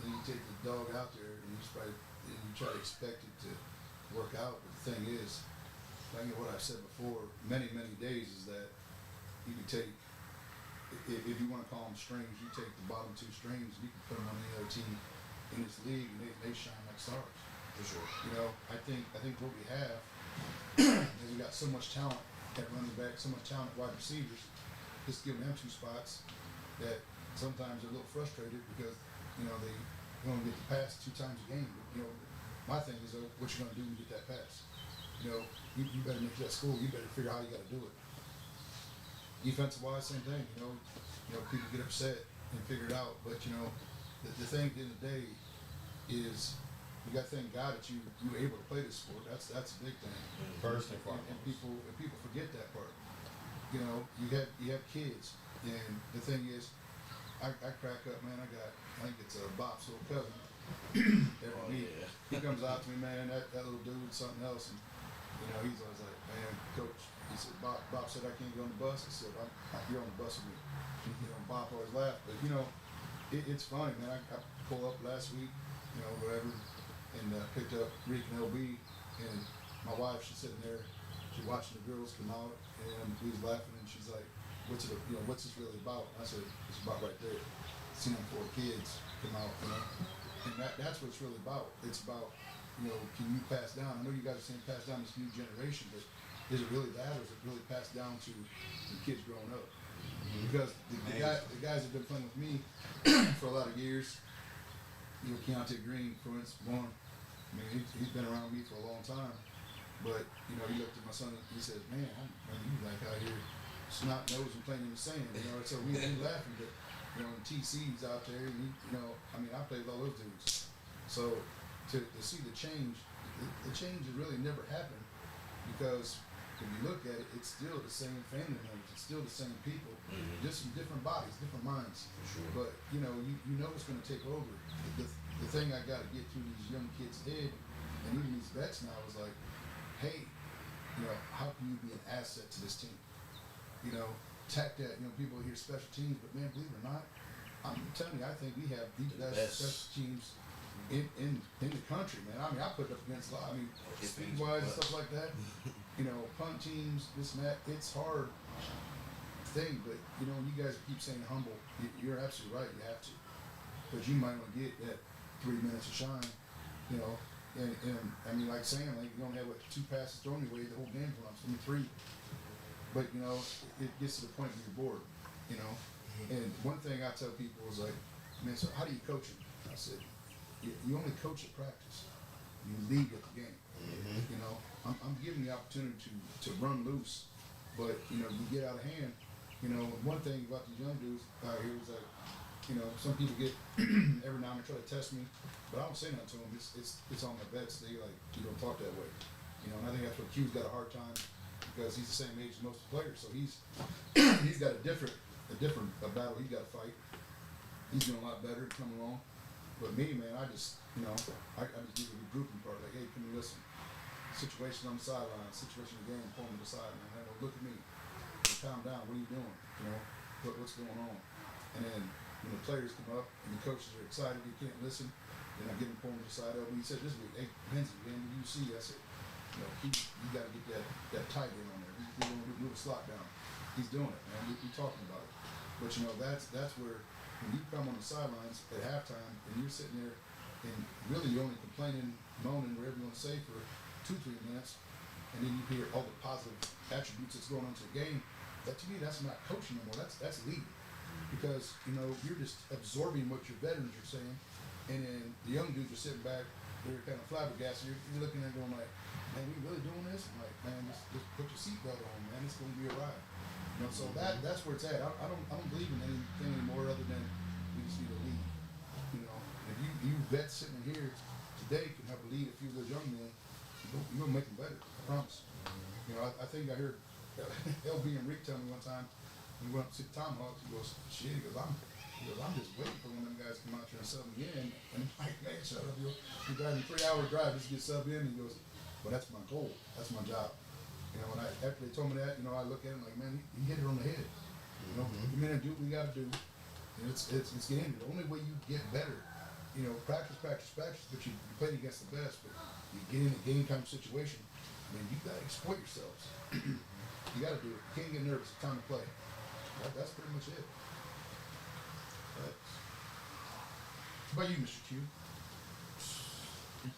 and then you take the dog out there and you try to expect it to work out. But the thing is, I think what I've said before many days is that you can take, if you want to call them strings, you take the bottom 2 strings, you can put them on any other team in this league, and they shine like stars. For sure. I think what we have is we got so much talent at running back, so much talent at wide receivers. Just giving them 2 spots that sometimes they're a little frustrated because they only get the pass 2 times a game. But, my thing is what you gonna do when you get that pass. You better make that score. You better figure out how you got to do it. Defensive wise, same thing. People get upset and figure it out, but the thing at the end of the day is you got to thank God that you were able to play this sport. That's a big thing. First and foremost. And people forget that part. You have kids, and the thing is, I crack up, man. I think it's Bob's little cousin. Every week, he comes out to me, man. That little dude, something else, and he's always like, man, coach. He said, Bob said I can't go on the bus. I said, you're on the bus with me. Bob always laughed, but it's funny, man. I pulled up last week, whatever, and picked up Reek and LB, and my wife, she's sitting there, she's watching the girls come out, and we was laughing, and she's like, what's this really about? And I said, it's about right there. Seeing 4 kids come out, and that's what it's really about. It's about, can you pass down? I know you guys are saying pass down this new generation, but is it really that, or is it really passed down to the kids growing up? Because the guys that have been playing with me for a lot of years, Keontae Green, for instance, born. I mean, he's been around me for a long time. But, he looked at my son and he says, man, you like out here snot nose and playing in the sand. So we laughing, but, and TC's out there, and I played with all those dudes. So to see the change has really never happened, because if you look at it, it's still the same family members, it's still the same people, just in different bodies, different minds. For sure. But, you know it's going to take over. The thing I got to get through these young kids' head, and even these vets now, is like, hey, how can you be an asset to this team? Tack that, people hear special teams, but man, believe it or not, I'm telling you, I think we have the best special teams in the country, man. I mean, I put up against a lot, speed-wise and stuff like that. Punt teams, this and that, it's hard thing, but, you guys keep saying humble. You're absolutely right, you have to. But you might want to get that 3 minutes of shine, and I mean, like saying, like, you don't have 2 passes thrown your way the whole game for them, 3. But, it gets to the point where you're bored, And one thing I tell people is like, man, so how do you coach them? I said, you only coach at practice. You lead at the game. I'm giving the opportunity to run loose, but, you get out of hand. One thing about these young dudes out here is like, some people get, every now and then try to test me, but I don't say nothing to them. It's on my vets. They like, you don't talk that way. And I think that's what Q's got a hard time, because he's the same age as most of the players. So he's got a different battle he's got to fight. He's doing a lot better coming along. But me, man, I just give a grouping part. Like, hey, come and listen. Situation on the sideline, situation in the game, pull me to the side, man. Hey, look at me. Hey, calm down. What are you doing? What's going on? And then when the players come up and the coaches are excited, you can't listen. Then I give him pull him to the side. He said this week, hey, Lindsey, man, you see? I said, you got to get that tight end on there. He's going to move the slot down. He's doing it, man. We're talking about it. But that's where when you come on the sidelines at halftime and you're sitting there and really you're only complaining, moaning, whatever you want to say for 2-3 minutes, and then you hear all the positive attributes that's going on to the game. That, to me, that's not coaching no more. That's leading, because you're just absorbing what your veterans are saying, and then the young dudes are sitting back. They're kind of flabbergasted. You're looking at them going like, man, we really doing this? I'm like, man, just put your seatbelt on, man. It's going to be a ride. So that's where it's at. I don't believe in anything anymore other than we just need a lead. If you vets sitting here today can help lead a few of those young men, you're gonna make them better. I promise. I think I heard LB and Rick tell me one time when we went up to see the Tomahawks. He goes, shit. He goes, I'm just waiting for one of them guys to come out here and sub me in. And I'm like, man, shut up. You're driving a 3-hour drive just to get subbed in. And he goes, well, that's my goal. That's my job. When after they told me that, I look at him like, man, you hit it on the head. Come in and do what we got to do. And it's getting the only way you get better. Practice, but you play against the best. But you get in a game time situation, man, you got to exploit yourselves. You got to do it. You can't get nervous. It's time to play. That's pretty much it. What about you, Mr. Q? You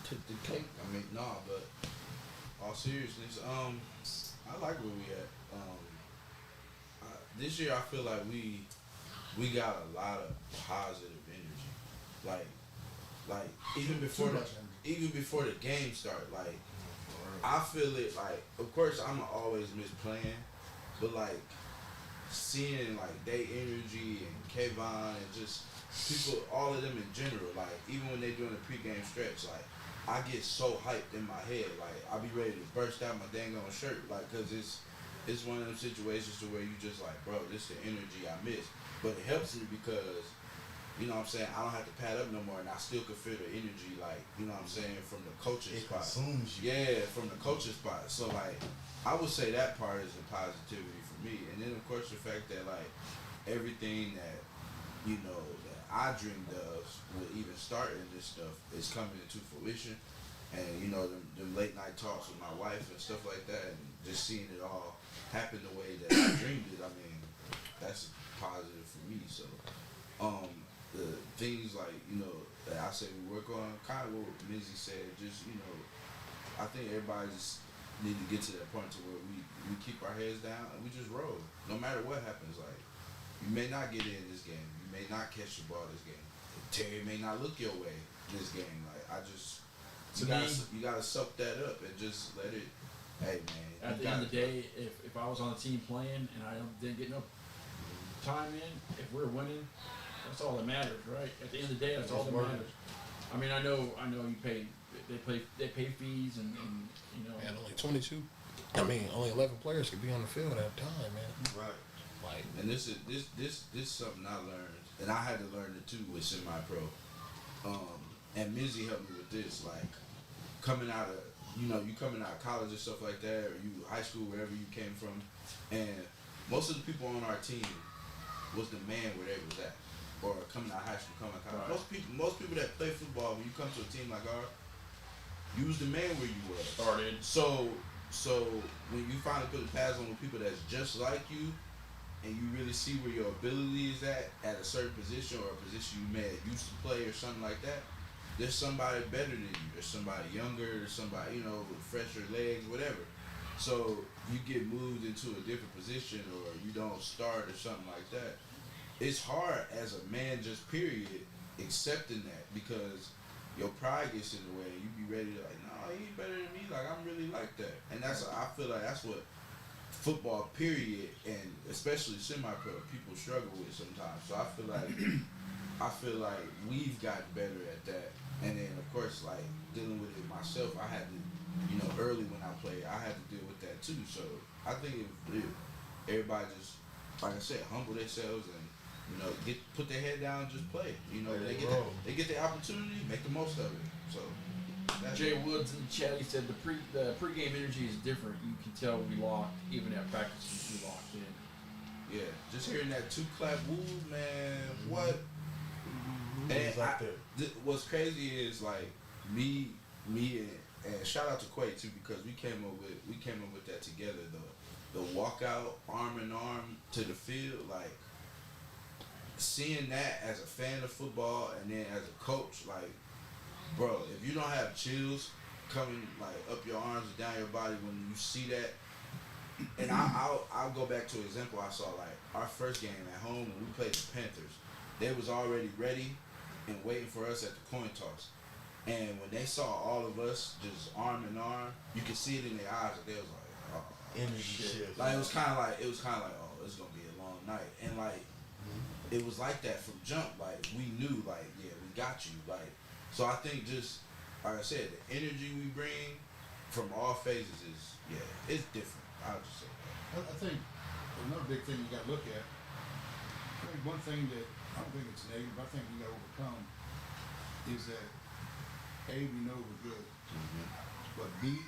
took the cake. But all seriousness, I like where we at. This year I feel like we got a lot of positive energy. Like even before the game started, like I feel it. Like, of course I'm always miss playing, but like seeing like they energy and Kayvon and just people, all of them in general. Like even when they doing the pregame stretch, like I get so hyped in my head, like I be ready to burst out my dang on shirt, like, cause it's one of them situations to where you just like, bro, this is the energy I miss. But it helps me because, I don't have to pad up no more, and I still can feel the energy, like, from the coaching spot. Consumes you. Yeah, from the coaching spot. So like, I would say that part is a positivity for me, and then of course the fact that like everything that that I dreamed of with even starting this stuff is coming into fruition. and them late night talks with my wife and stuff like that, and just seeing it all happen the way that I dreamed it. I mean, that's positive for me. So, the things like that I say we work on, kind of what Mizzy said. Just I think everybody just need to get to that point to where we keep our heads down and we just roll, no matter what happens. Like, you may not get in this game, you may not catch the ball this game, Terry may not look your way this game. Like, you gotta suck that up and just let it. Hey man. At the end of the day, if I was on a team playing and I didn't get no time in, if we're winning, that's all that matters, right? At the end of the day, that's all that matters. I mean, I know you pay. They pay fees and Man, only 22. I mean, only 11 players could be on the field at a time, man. Right. Like, and this is something I learned, and I had to learn it too with semi-pro. And Mizzy helped me with this, like coming out of you coming out of college and stuff like that, or you high school, wherever you came from, and most of the people on our team was the man where they was at, or coming out of high school, coming out of college. Right. Most people that play football, when you come to a team like ours, you was the man where you were. Started. So when you finally put the pads on with people that's just like you, and you really see where your ability is at a certain position or a position you may have used to play or something like that, there's somebody better than you. There's somebody younger. There's somebody with fresher legs, whatever. So you get moved into a different position, or you don't start or something like that. It's hard as a man, just period, accepting that, because your pride gets in the way. You be ready to no, he ain't better than me. Like, I'm really like that, and I feel like that's what football, period, and especially semi-pro, people struggle with sometimes. So I feel like we've gotten better at that, and then of course, like dealing with it myself, I had to, early when I played, I had to deal with that too. So I think if everybody just, like I said, humble themselves and put their head down, and just play. They get the opportunity, make the most of it. So Jay Woods in the chat, he said the pregame energy is different. You can tell we locked, even at practice we locked in. Yeah, just hearing that 2 clap woo, man, what? And what's crazy is like me and shout out to Quay too, because we came up with that together. The walkout arm in arm to the field, like seeing that as a fan of football and then as a coach, like, bro, if you don't have chills coming like up your arms and down your body when you see that, and I'll go back to an example I saw, like our first game at home when we played the Panthers. They was already ready and waiting for us at the coin toss. And when they saw all of us just arm in arm, you could see it in their eyes that they was like, oh, energy shift. Like it was kind of like, oh, it's gonna be a long night. And like it was like that from jump. Like we knew, like, yeah, we got you. Like, so I think just like I said, the energy we bring from all phases is, it's different. I'll just say that. I think another big thing you got to look at. I think one thing that I don't think it's negative, I think we got to overcome is that A, we know we're good, but B,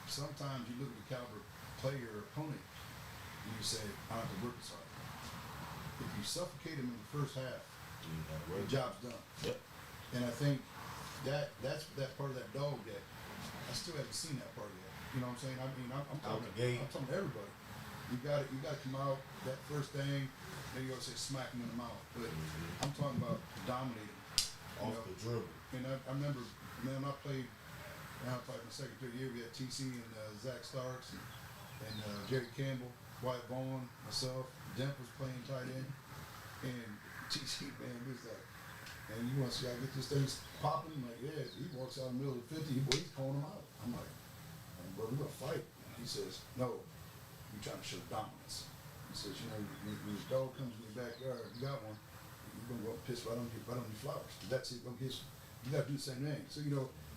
sometimes you look at the caliber player or opponent and you say, I have to work this hard. If you suffocate them in the first half, the job's done. Yep. And I think that's that part of that dog that I still haven't seen that part yet. You know what I'm saying? I mean, I'm talking to everybody. You got to come out that first thing. Maybe you'll say smack them in the mouth, but I'm talking about dominating off the dribble. And I remember, man, I played my second, third year. We had TC and Zach Starks and Jerry Campbell, Wyatt Vaughn, myself. Dent was playing tight end, and TC, man, he was like, and you want to see how I get this thing popping? I'm like, yeah. He walks out in the middle of the 50, he's calling him out. I'm like, bro, we're gonna fight. He says, no, you're trying to show dominance. He says, when the dog comes in your backyard, you got one, you're gonna go piss right on your flowers. That's it. You gotta do the same thing. So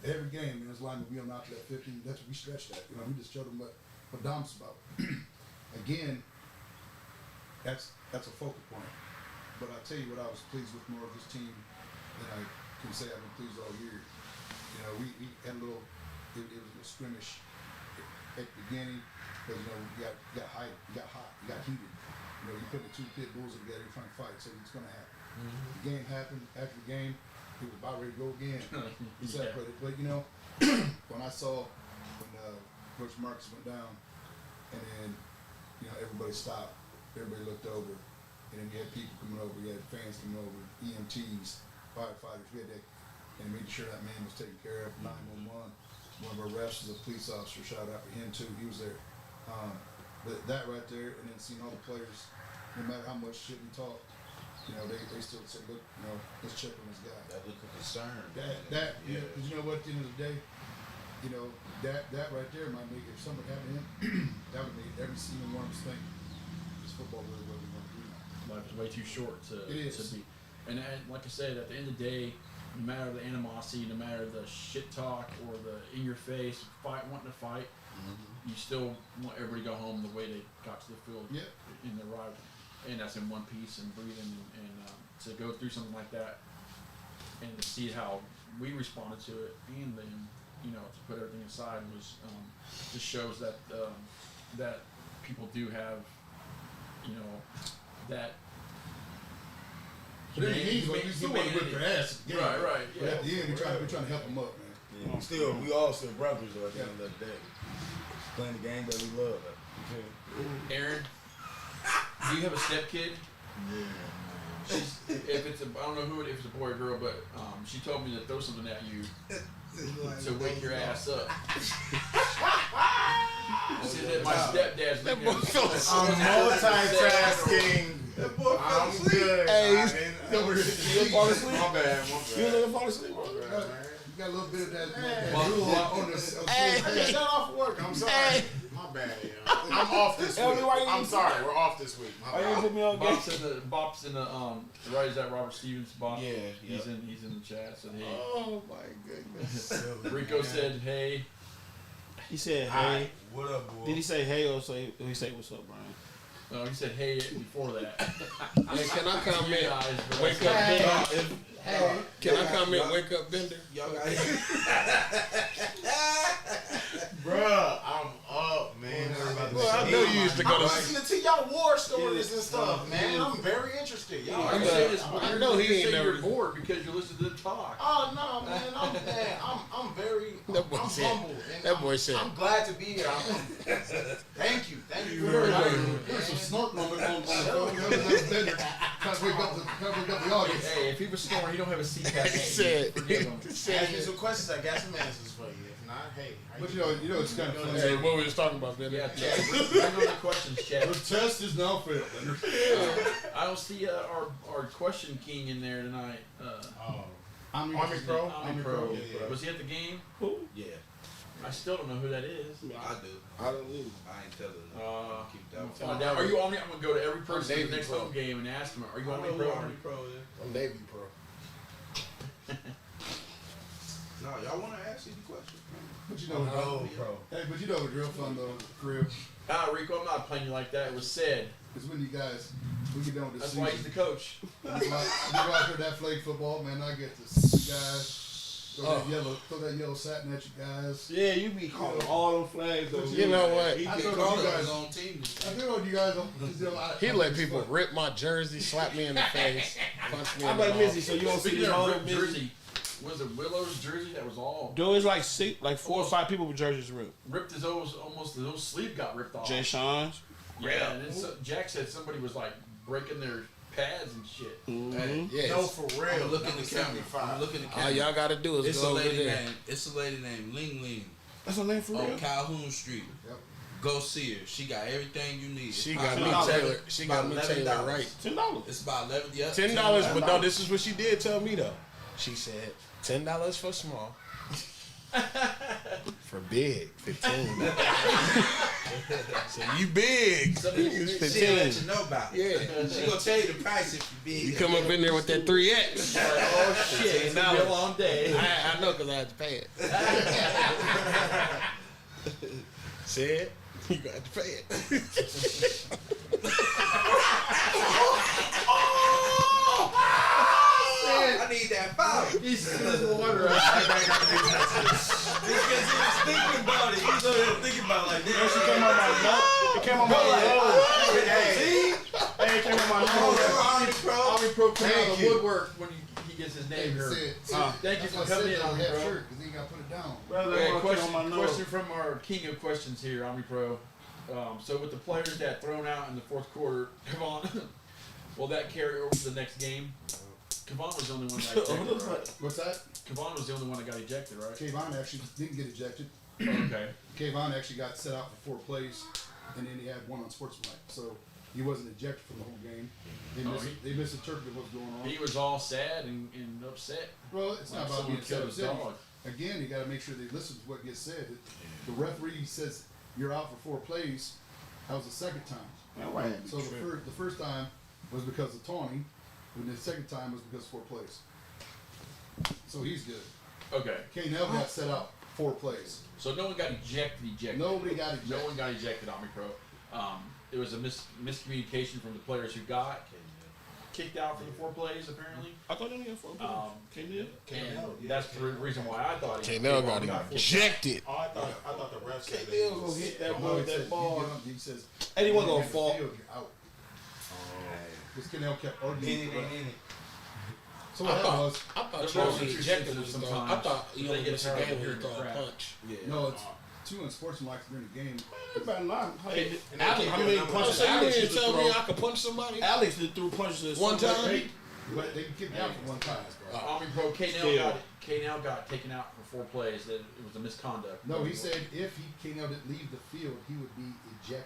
every game, this line we on out to that 50. That's what we stretch that. We just showed them what dominance about. Again, that's a focal point. But I tell you what, I was pleased with more of this team than I can say I've been pleased all year. We had a little. It was a little skirmish at the beginning, because you got hype, you got hot, you got heated. You put the 2 pit bulls together, you're trying to fight, so it's gonna happen. The game happened. After the game, he was about ready to go again. He separated, but when I saw when Coach Marcus went down, and then everybody stopped, everybody looked over, and then we had people coming over, we had fans coming over, EMTs, firefighters, we had that, and made sure that man was taken care of. 911. One of our refs was a police officer. Shout out to him too. He was there. But that right there, and then seeing all the players, no matter how much shit we talk, they still say, look, let's check on this guy. That look of concern. You know what? At the end of the day, that right there might make, if something happened to him, that would make every single one of us think, is football really what we want to do now? Life is way too short to be. And like I said, at the end of the day, no matter the animosity, no matter the shit talk or the in your face wanting to fight, you still want everybody to go home the way they got to the field in their ride, and that's in one piece and breathing. And to go through something like that and to see how we responded to it, and then to put everything aside was just shows that that people do have that. But then we still want to whip their ass. Right. But at the end, we're trying to help them up, man. Yeah, we all still brothers though at the end of the day. Playing the game that we love. Aaron, do you have a step kid? Yeah. If it's I don't know if it's a boy or girl, but she told me to throw something at you to wake your ass up. She said that my stepdad's looking at me. I'm multitasking. I'm good. Hey, you fall asleep? My bad. You never fall asleep? You got a little bit of that on this. I got off work. I'm sorry. My bad. I'm off this week. I'm sorry. We're off this week. Why you put me on game? Bop's in the right, is that Robert Stevens? Bop? Yeah. He's in the chat. Said hey. Oh my goodness. Rico said hey. He said hey. What up, boy? Did he say hey or he say what's up, Brian? No, he said hey before that. Hey, can I comment? Wake up, Bender. Can I comment? Wake up, Bender. Y'all got Bruh, I'm up, man. Well, I know you used to go I'm to. listening to y'all war stories and stuff, man. I'm very interested. Y'all. I know he ain't never. You're bored because you listen to the talk. Oh no, man! I'm very. That boy I'm said. humble. And That boy said. I'm glad to be here. Thank you There's very some snort moment on the phone. Trying to wake up the audience. Hey, if he was snoring, he don't have a CPAP. He said. Ask me some questions. I got some answers for you. If not, hey. But it's kind of funny. Hey, what we was talking about, Bender? Yeah, Chad. I know the questions, Chad. The test is now failed. I don't see our question king in there tonight. Army Pro. Yeah. Was he at the game? Yeah, I still don't know who that is. I do. I don't know. I ain't telling them. Keep that one. Find out. Are you Omni? I'm gonna go to every person in the Navy next Pro. home game and ask them. Are you I Omni know Pro? who Army Pro is. I'm Navy Pro. No, y'all want to ask these questions? But but you know what's real fun though, crib, Rico, I'm not playing you like that. It was said. is when you guys, we get done with this That's why he's season. the coach. You go out there that flag football, man. I get to see you guys throw that yellow satin at you guys. Yeah, you be calling all them flags. Though. You know what? He I been throw calling you guys his own team. I do you guys. He let people rip my jersey, slap me in the face, punch me in I'm the like mouth. Missy, so you don't see Speaking this of whole ripped Missy. jersey, was it Willow's jersey that was all Dude, it's like 4 or 5 people with jerseys ripped. ripped? His almost his whole sleeve got ripped off. Jay Sean's. Yeah, and then Jack said somebody was like breaking their pads and shit. Mm-hmm. Yes. No, for real. I'm looking at the camera. I'm looking at the All camera. y'all gotta do is It's go a over lady there. named. It's a lady named Ling Ling That's her name for real. on Calhoun Street. Yep. Go see her. She got everything you need. She It's got me about tailored. She got me $11. tailored right. $10. It's about 11. Yeah, $10, but no, this is what she did tell me though. She said $10 for small. For big, 15. So you big. It's She let 15. you know about it. Yeah. She gonna tell you the price if you big. You come up in there with that 3X. Oh shit! It's gonna be a long day. I know because I had to pay it. Said you got to pay it. I need that power. He's spilling water out. Because he was thinking about it. He was over there thinking about it like She this. came on my nose. It came on my nose. Hey, it came on my nose. Army Pro came out of the woodwork when he gets his name here. Thank you for that's why I coming in, said Army that Pro. shirt, 'cause he ain't got to put it down. Brother, Okay, I'm question, on my nose. question from our king of questions here, Army Pro. So with the players that thrown out in the fourth quarter, Kevon, will that carry over to the next game? Kevon was the only one that got ejected, right? What's that? Kevon was the only one that got ejected, right? Kayvon actually didn't get ejected. Okay. Kayvon actually got set out for 4 plays, and then he had 1 on sportsmanlike. So he wasn't ejected from the whole game. They misinterpreted what's going on. He was all sad and upset. Well, it's not Like about someone being killed his sad. dog. Again, you got to make sure they listen to what gets said. The referee says you're out for 4 plays. That was the second time. Man, why had me So tripping? the first time was because of taunting, and the second time was because of 4 plays. So he's good. Okay. K-Nell got set out 4 plays. So no one got ejected. Nobody got ejected. No one got ejected, Army Pro. It was a miscommunication from the players who got kicked out for the 4 plays, apparently. I thought they only had 4 plays. And that's the reason why I thought he K-Nell got ejected. Oh, I thought the refs said K-Nell gonna hit that boy with that He ball. get up, he says, And he wasn't "You're gonna in the fall. field, you're out." Because K-Nell kept arguing. In with the ref. it. So what happened was, I thought The you refs was are too ejected sensitive was sometimes. I thought you They only get missed a tired of game when you hearing throw a crap. punch. Yeah. no, it's 2 unsportsmanlike during the game. It better not. Hey, Alex, how many Oh, punches so you Alex didn't used to tell me throw? I could punch somebody? Alex did threw punches at One some- time? But they kicked me out for 1 time. Army Pro Still. K-Nell got taken out for 4 plays. That it was a misconduct. No, he said if K-Nell didn't leave the field, he would be ejected.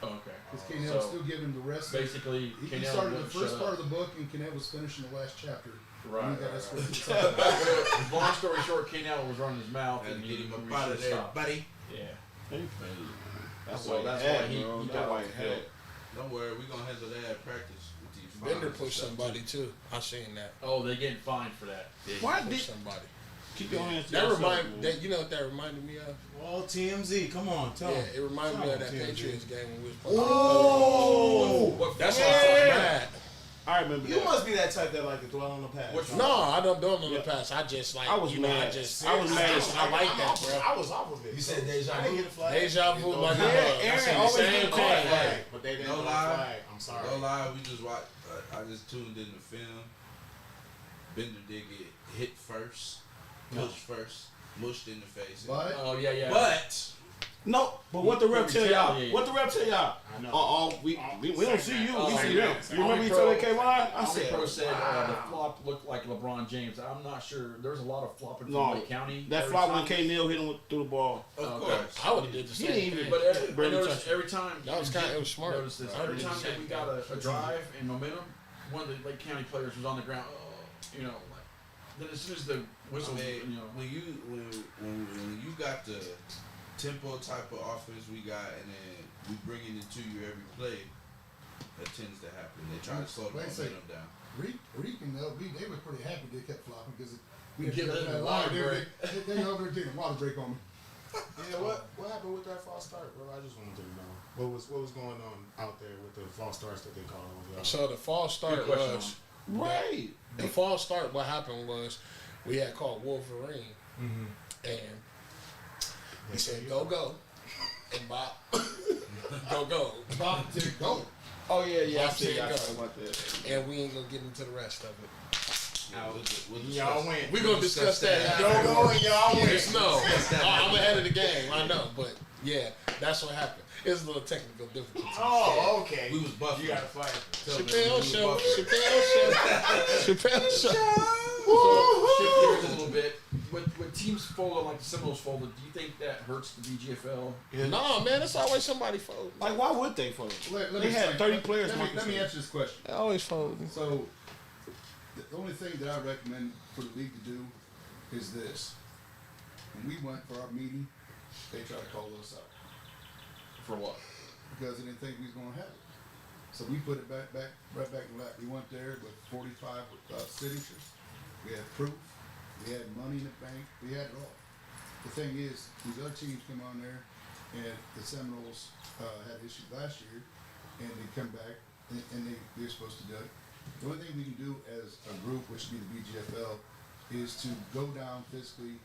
Oh, okay. Because K-Nell was So, still giving the rest. Basically, He K-Nell started the wouldn't first shut part up. of the book, and K-Nell was finishing the last chapter. Right, And he got right, us right. for the Long story short, K-Nell was running his mouth Had and to he get him we up out of should've there, stopped. buddy. Yeah. They crazy, man. That's So why that's he why had, he bro. got That's why off he the had. field. Don't worry, we're gonna handle that at practice with these Bender fines and pushed stuff, somebody too. too. I seen that. Oh, they getting fined for that. Why Pushed did somebody. keep your hands to That yourself, remind man. that you know what that reminded me of? Well, TMZ, come on, tell Yeah, him. it reminded me of that TMZ. Patriots game when we was playing. What, That's what, why I Yeah. was mad. I remember You that. must be that type that like to dwell on the past. Which No, I don't do it on Yeah. the pass. I just like I was you know, mad. I was I was mad. I like that, bro. I was off of it. You said deja I didn't vu? get a flag. Deja vu, like Yeah, I Aaron said the always same get caught thing. flag. But they didn't No go lie. flag. I'm sorry. No lie, we just watched. I just tuned in the film. Bender did get hit first, pushed first, mushed in the face. But Oh, yeah. But No, but what the rep tell y'all? retaliated. What the rep tell y'all? I know. we don't see you. We see them. You remember Army you Pro- told that K1? I Army said, Pro said the flop looked like LeBron James. I'm not sure. There's a lot of flopping from no, Lake County. that every flop when time. K-Neal hit him through the ball. Of Okay. course. I would have did the He same didn't even- thing. But I Barely noticed touched it. every time That was kinda- it was smart. Notice this. I would've Every did time the that same we got thing. a drive and momentum, one of the Lake County players was on the ground. Oh, you know, like then as soon as the whistle, I mean, you know, when you got the tempo type of offense we got, and then we bring it to you every play, that tends to happen. They try to slow the Like I say, momentum down. Reek and LB, they were pretty happy they kept flopping because we Give had them that a line. water break. They over there getting a water break on me. Yeah, what happened with that false start, bro? I just wanted to know what was going on out there with the false starts that they called on y'all. So the false start Good question, was Right. the false start. What happened was we had called Wolverine, and he said go, and Bob go, Bob did go. Oh, yeah. I Bob see said y'all go. talking about that. and we ain't gonna get into the rest of it. Yeah, we'll y'all discuss- win. We gonna discuss that. Y'all go and y'all win. Yes, no, I'm ahead of the game. I know, but yeah, that's what happened. It's a little technical difficulty. Oh, okay. We was buffing. You got a flag. Chappelle show, Chappelle show. shift gears a little bit. With teams folded like the Seminoles folded, do you think that hurts the BGFL? No, man, it's always somebody folding. Like, why would they fold? Let They me had explain. 30 players. Let Marcus me said. answer this question. They always folding. So, the only thing that I recommend for the league to do is this. When we went for our meeting, they tried to call us out For what? because they didn't think we was going to have it. So we put it right back in lap. We went there with 45 signatures. We had proof. We had money in the bank. We had it all. The thing is, these other teams come on there, and the Seminoles had issues last year, and they come back, and they're supposed to do it. The only thing we can do as a group, which would be the BGFL, is to go down physically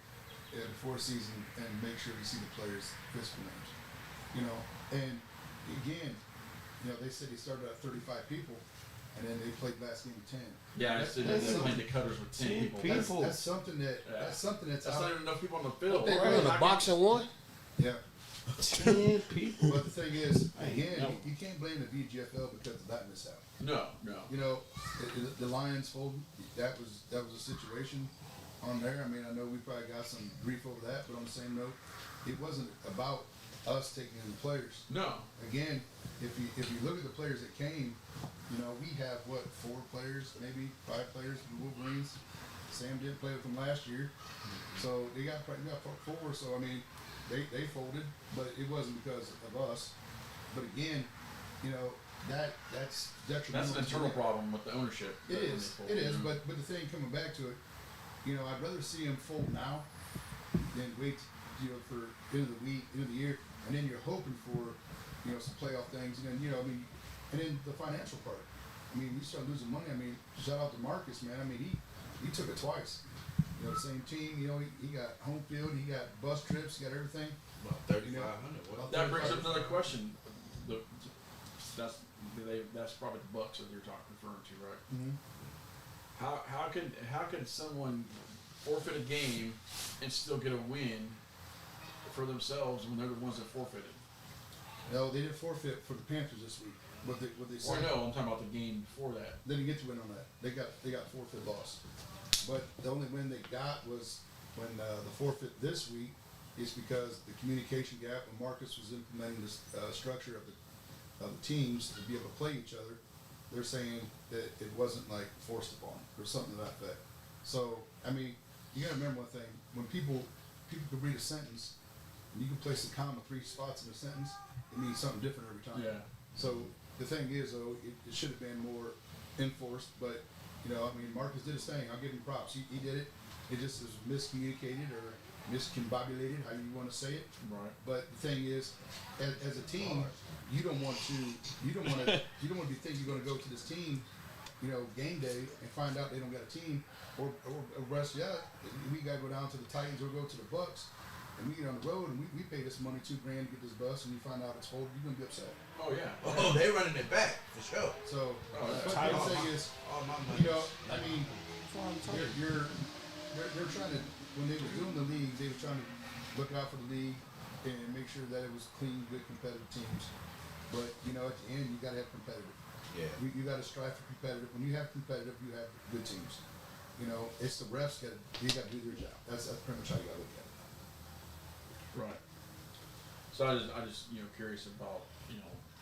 before season and make sure we see the players' physical names. You know, and again, you know, they said they started at 35 people. and then they played last game with 10. Yeah, it's they're playing the Cutters with 10 people. That's something that's That's out. not even enough people on the field. They We're in the boxing one. Yeah. 10 people. But the thing is, I ain't again, know. you can't blame the VGFL because of that mishap. No. You know, the Lions folded. That was a situation on there. I mean, I know we probably got some grief over that, but on the same note, it wasn't about us taking in the players. No. Again, if you look at the players that came, you know, we have 4 players, maybe 5 players from the Wolverines. Sam didn't play with them last year, so we got 4. So I mean, they folded, but it wasn't because of us. But again, you know, that's detrimental. That's an internal problem with the ownership. It is. But the thing coming back to it, you know, I'd rather see them fold now than wait, you know, for end of the week, end of the year, and then you're hoping for, you know, some playoff things, and then, you know, I mean, and then the financial part. I mean, we start losing money. I mean, shout out to Marcus, man. I mean, he took it twice. You know, the same team. You know, he got home field, he got bus trips, he got everything. About 3,500. That brings up another question. That's probably the Bucks that you're referring to, right? Mm-hmm. How can someone forfeit a game and still get a win for themselves when they're the ones that forfeited? No, they didn't forfeit for the Panthers this week. What they Or said. no, I'm talking about the game before that. They didn't get to win on that. They got forfeit loss. But the only win they got was when the forfeit this week is because the communication gap when Marcus was implementing this structure of the teams to be able to play each other. They're saying that it wasn't like forced upon or something to that effect. So I mean, you gotta remember one thing: when people can read a sentence and you can place a comma 3 spots in a sentence, it means something different every time. Yeah. So the thing is, though, it should have been more enforced. But you know, I mean, Marcus did his thing. I'll give him props. He did it. It just was miscommunicated or miscombobulated, how you want to say it. Right. But the thing is, as a team, you don't want to be thinking you're going to go to this team, you know, game day and find out they don't got a team, or rest. Yeah, we got to go down to the Titans or go to the Bucks, and we get on the road and we pay this money $2,000 to get this bus, and you find out it's folded, you're gonna be upset. Oh yeah. Oh, they running it back for sure. So, but the Titans. thing is, All my money. you know, I mean, they're trying to, when they were doing the league, they were trying to look out for the league and make sure that it was clean, good, competitive teams. But you know, at the end, you gotta have competitive. Yeah. You gotta strive for competitive. When you have competitive, you have good teams. You know, it's the refs they gotta do their job. That's pretty much how you gotta look at it. Right. So I just curious about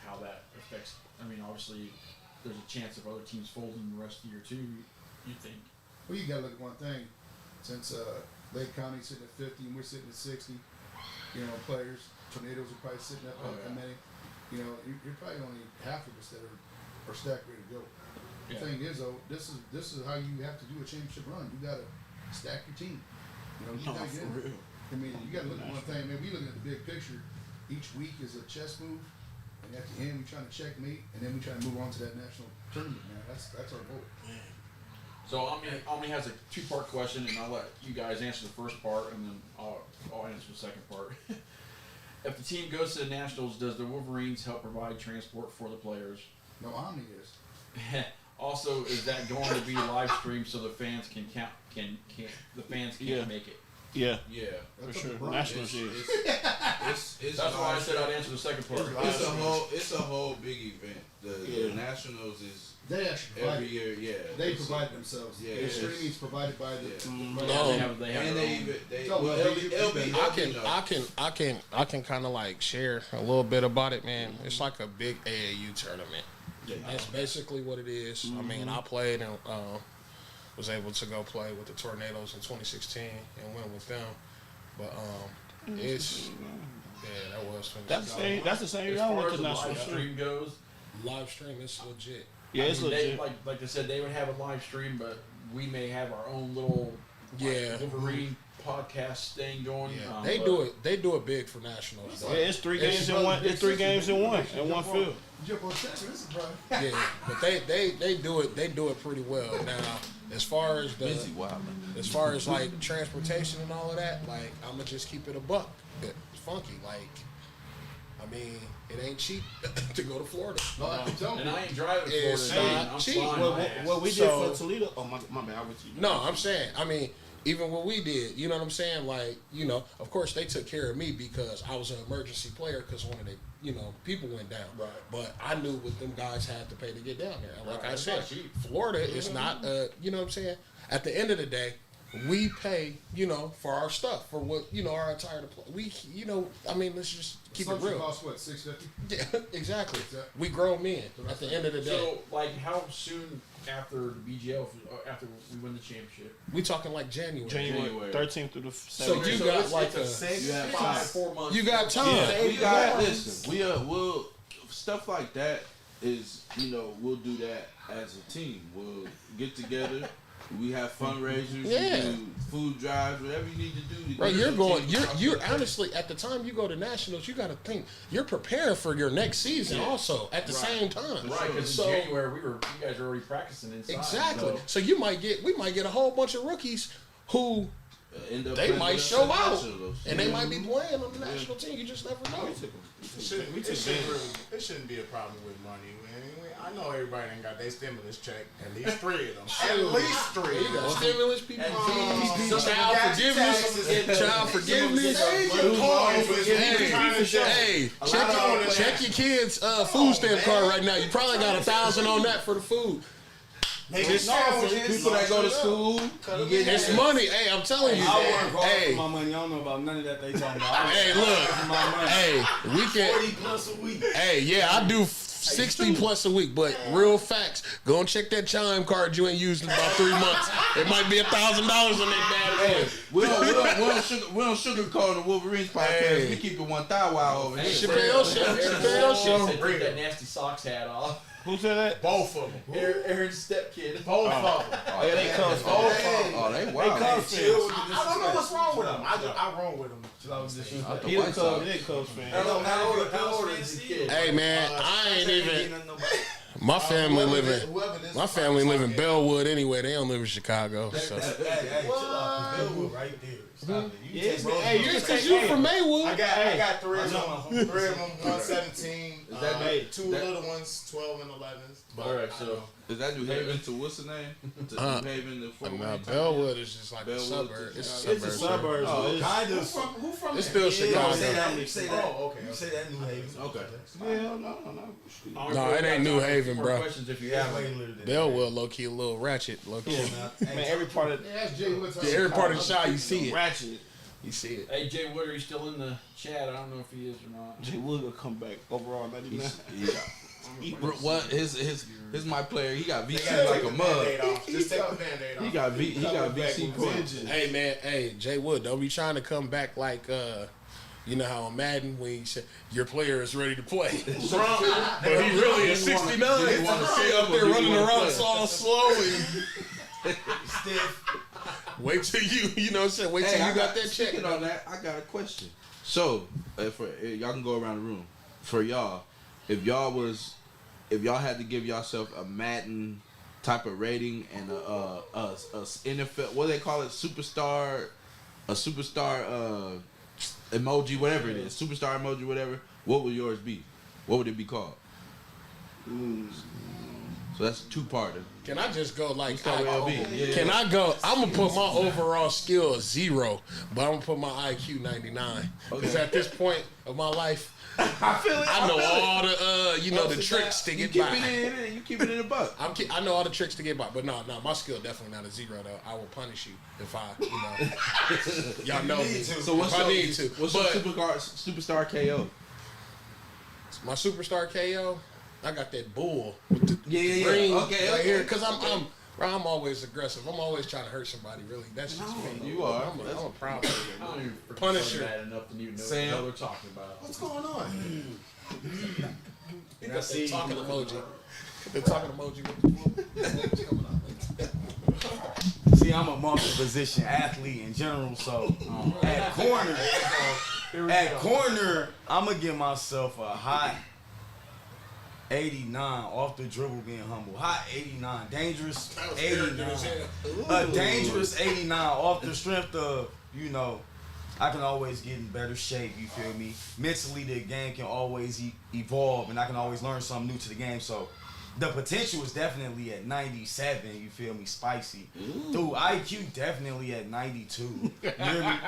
how that affects. I mean, obviously, there's a chance of other teams folding the rest of the year too. You think? Well, you gotta look at one thing. Since Lake County's sitting at 50 and we're sitting at 60, players, Tornadoes are probably sitting up Oh, that yeah. many. You're probably only half of us that are stacked ready to go. Yeah. The thing is, though, this is how you have to do a championship run. You gotta stack your team. You gotta get in. for real. I mean, you gotta look at one thing. Man, we looking at the big picture. Each week is a chess move, and at the end we trying to checkmate, and then we try to move on to that national tournament. Man, that's our goal. So Omni has a 2-part question, and I'll let you guys answer the first part, and then I'll answer the second part. If the team goes to the Nationals, does the Wolverines help provide transport for the players? No, Omni is. Also, is that going to be live streamed so the fans can Yeah. make it? Yeah, Yeah. for That's sure. up to Brian. Nationals is. It's That's why I said I'd answer the second part. It's a whole big event. The Nationals is They actually provide. every year. Yeah. They It's- provide themselves. Yeah, The it's- streaming is provided by the. Yeah. the They have their And they own. even they Oh, well well, it'll be I can kind of like share a little bit about it, man. It's like a big AAU tournament. That's basically what it is. I mean, I played and was able to go play with the Tornadoes in 2016 and went with them. But it's that was 2016. That's the same As year I far went as to the national live stream goes, Live stream is legit. Yeah, it's legit. Like they said, they would have a live stream, but we may have our own little Yeah. Wolverine podcast thing going. Yeah, they do it. They do it big for nationals. Yeah, Though. it's 3 games in one. It's 3 games in one field. Jump on chat. Listen, bro. Yeah, but they do it. They do it pretty well. Now, as far as like transportation and all of that, like I'm gonna just keep it a buck. It's funky. Like I mean, it ain't cheap to go to Florida. No, I can tell And you. I ain't driving to It's Florida. not I'm cheap. flying Well, my ass. what we So- did for Toledo. Oh my bad. I was you. No, I'm saying, I mean, even what we did, you know what I'm saying? Like, you know, of course they took care of me because I was an emergency player because one of the, you know, people went down. Right. But I knew what them guys had to pay to get down there. And like Right. I It's said, not cheap. Florida is not, you know what I'm saying? At the end of the day, we pay, you know, for our stuff, for what, you know, our attire to play. We, you know, I mean, let's just keep it Assumption real. costs what, $650? Yeah, exactly. Exactly. We grown men at the end of the day. So, like, how soon after the BGL, after we win the championship? We talking like January. January 13th through the 17th. So you got like a, You have 4 months. you got time. Yeah, we got listen. We'll stuff like that is we'll do that as a team. We'll get together. We have fundraisers. Yeah. We do food drives. Whatever you need to do. To Right, get you're your going. team You're across the honestly at the time you go to nationals, you got to think you're preparing for your next season also at the same time. Right, because So in January you guys are already practicing inside. exactly. So. So you might get we might get a whole bunch of rookies who end up they playing might with us show in out nationals. and they might be playing on the national team. You just never know. It shouldn't be a problem with money, man. I know everybody ain't got their stimulus check. At least 3 of them. At least 3 There you of go. them. Stimulus people, Some child got your forgiveness, taxes. child forgiveness. Hey, check your kids' food stamp card right now. You probably got 1,000 on that for the food. People that go to school, you get It's money. Hey, I'm telling you. I work hard Hey, for my money. I don't know about none of that they talking about. hey, look. My money. Hey, we can. 40 plus a week. Hey, yeah, I do 60 plus a week, but real facts. Go and check that chime card you ain't used in about 3 months. It might be $1,000 in that bad boy. we don't sugarcoat the Wolverines podcast. Hey. We keep it 1 thou wow over here. Chappelle shit. Chappelle Said shit. take that nasty socks hat off. Who said that? Both of them. Aaron's stepkid. Both of them. Oh, yeah, they come. Oh, they wild. I don't know what's wrong with them. I roll with them. He a Cubs. He a Cubs fan. Hey, man, I ain't even. My family live in Bellwood anyway. They don't live in Chicago. So. Hey, chill out. Bellwood right there. Stop it. You Yes, take hey, Rose- you Just because you from Maywood. I got 3 of them. 3 of them, 117. Is that made? 2 little ones, 12 and 11s. All right, so Is that New Haven to what's the name? To New Haven to Fort Nah, Wayne? Bellwood is just like a Bellwood suburb. to It's a It's the suburb. suburbs. Oh, but it's- Kind of. Who from It's there? still You Chicago. say that. You say that. Oh, okay. You say that New Haven. Okay. Yeah, no. No, it ain't New Haven, more bro. questions if you Yeah, have way them. litter than Bellwood, low key, a little ratchet. Low key. Man, every part of Yeah, ask Jay what's Yeah, every part of the shot, you see it. ratchet. You see it. Hey, Jay Wood, are you still in the chat? I don't know if he is or not. Jay Wood gonna come back overall 99. What his my player? He got VC Take like a the mug. Band-Aid off. Just take the Band-Aid off. He got VC coins. Hey man, hey Jay Wood, don't be trying to come back like you know how on Madden when you say your player is ready to play, but he really is 69. He up there running around all slow and Stiff. wait till you know what I'm saying. Wait till Hey, you got that check. Speaking on that, I got a question. So, y'all can go around the room. For y'all, if y'all had to give yourself a Madden type of rating and a NFL, what do they call it, superstar emoji, whatever it is, superstar emoji, whatever. What would yours be? What would it be called? So that's 2-parter. Can I just go like? Start with LB. Yeah. Can I go? I'm gonna put my overall skill at 0, but I'm gonna put my IQ 99. Because Okay. at this point of my life, I feel it. I know all the So tricks to you get keep by. it in. You keep it in the buck. I know all the tricks to get by, but no, my skill definitely not a 0 though. I will punish you if I, y'all know me. So what's if I your, need to. what's But your superstar KO? my superstar KO, I got that bull with the Yeah. ring Okay, right okay. here, cause I'm always aggressive. I'm always trying to hurt somebody. Really, that's just me. you are. I'm a proud I player. don't even freaking Punisher. know that enough to even know Sam. what they're talking about. What's going on? You got that talking emoji. The talking emoji with the coming out. See, I'm a multi-position athlete in general, so at corner, I'm gonna give myself a hot 89 off the dribble, being humble. Hot 89, dangerous 89. A dangerous 89 off the strength of I can always get in better shape. You feel me? Mentally, the game can always evolve, and I can always learn something new to the game. So, the potential is definitely at 97. You feel me? Spicy. Dude, IQ definitely at 92. You hear me?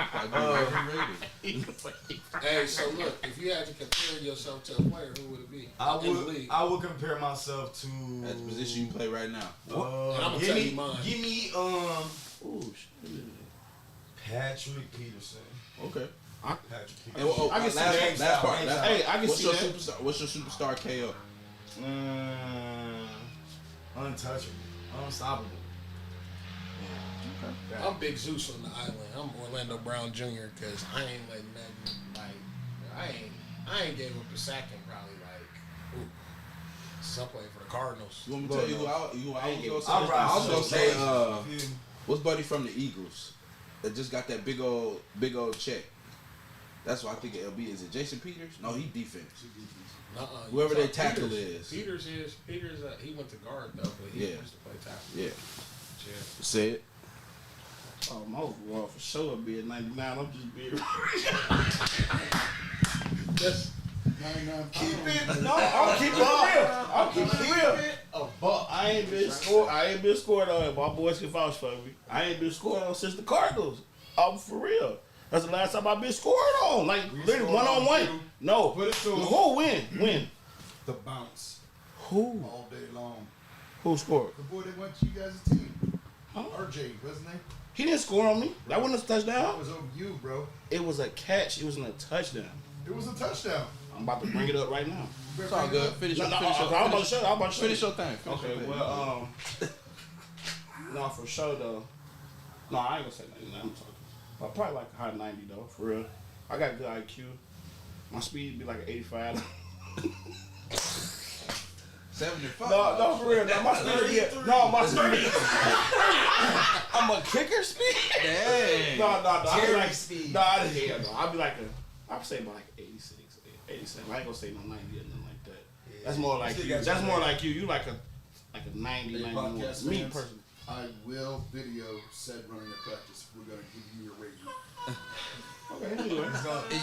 Hey, so look, if you had to compare yourself to a player, who would it be? I would compare myself to That's the position you play right now. And I'm gonna tell you mine. Give me Ooh, shit. Patrick Peterson. Okay. Patrick Hey, Peterson. I can see last that. part. Hey, I can what's see your that. superstar? What's your superstar KO? Untouchable. Unstoppable. I'm Big Zeus on the island. I'm Orlando Brown Jr. because I ain't letting nothing like I ain't gave up a sack in probably since I played for the Cardinals. You want me to tell you who I was I'm gonna say? right. What's buddy from the Eagles that just got that big old check? That's what I think of LB. Is it Jason Peters? No, he defense. Whoever their tackle is. Peters he went to guard though, but he used to play tackle. Yeah. Say it. Oh, my overall for sure would be at 99. I'm just being just 99 keep it. No, I'll keep it real. I'll keep it real. I ain't been scored on. My boys can vouch for me. I ain't been scored on since the Cardinals. I'm for real. That's the last time I've been scored on. Like literally one-on-one. No. Put it to him. Who win? The bounce Who? all day long. Who scored? The boy that went to you guys' team. Huh? RJ, wasn't he? He didn't score on me. That wasn't a That touchdown. was over you, bro. It was a catch. It wasn't a touchdown. It was a touchdown. I'm about to bring it up right now. It's all good. Finish No, your I'm about to show you. finish your thing. Finish Okay, your thing. well, no, for sure though. No, I ain't gonna say 99. I'm talking. But probably like a high 90 though, for real. I got good IQ. My speed be like an 85. 75. No, for real. No, my speed be my speed. I'm a kicker speed. Dang. No. I be like speed. No, I didn't. No, I'd be like I'd say about like 86, 87. I ain't gonna say no 90 or nothing like that. That's more like you. That's more like you. You like a 90, Hey, 91. podcast Me fans, personally. I will video said running a practice. We're gonna give you your rating. Okay, anyway.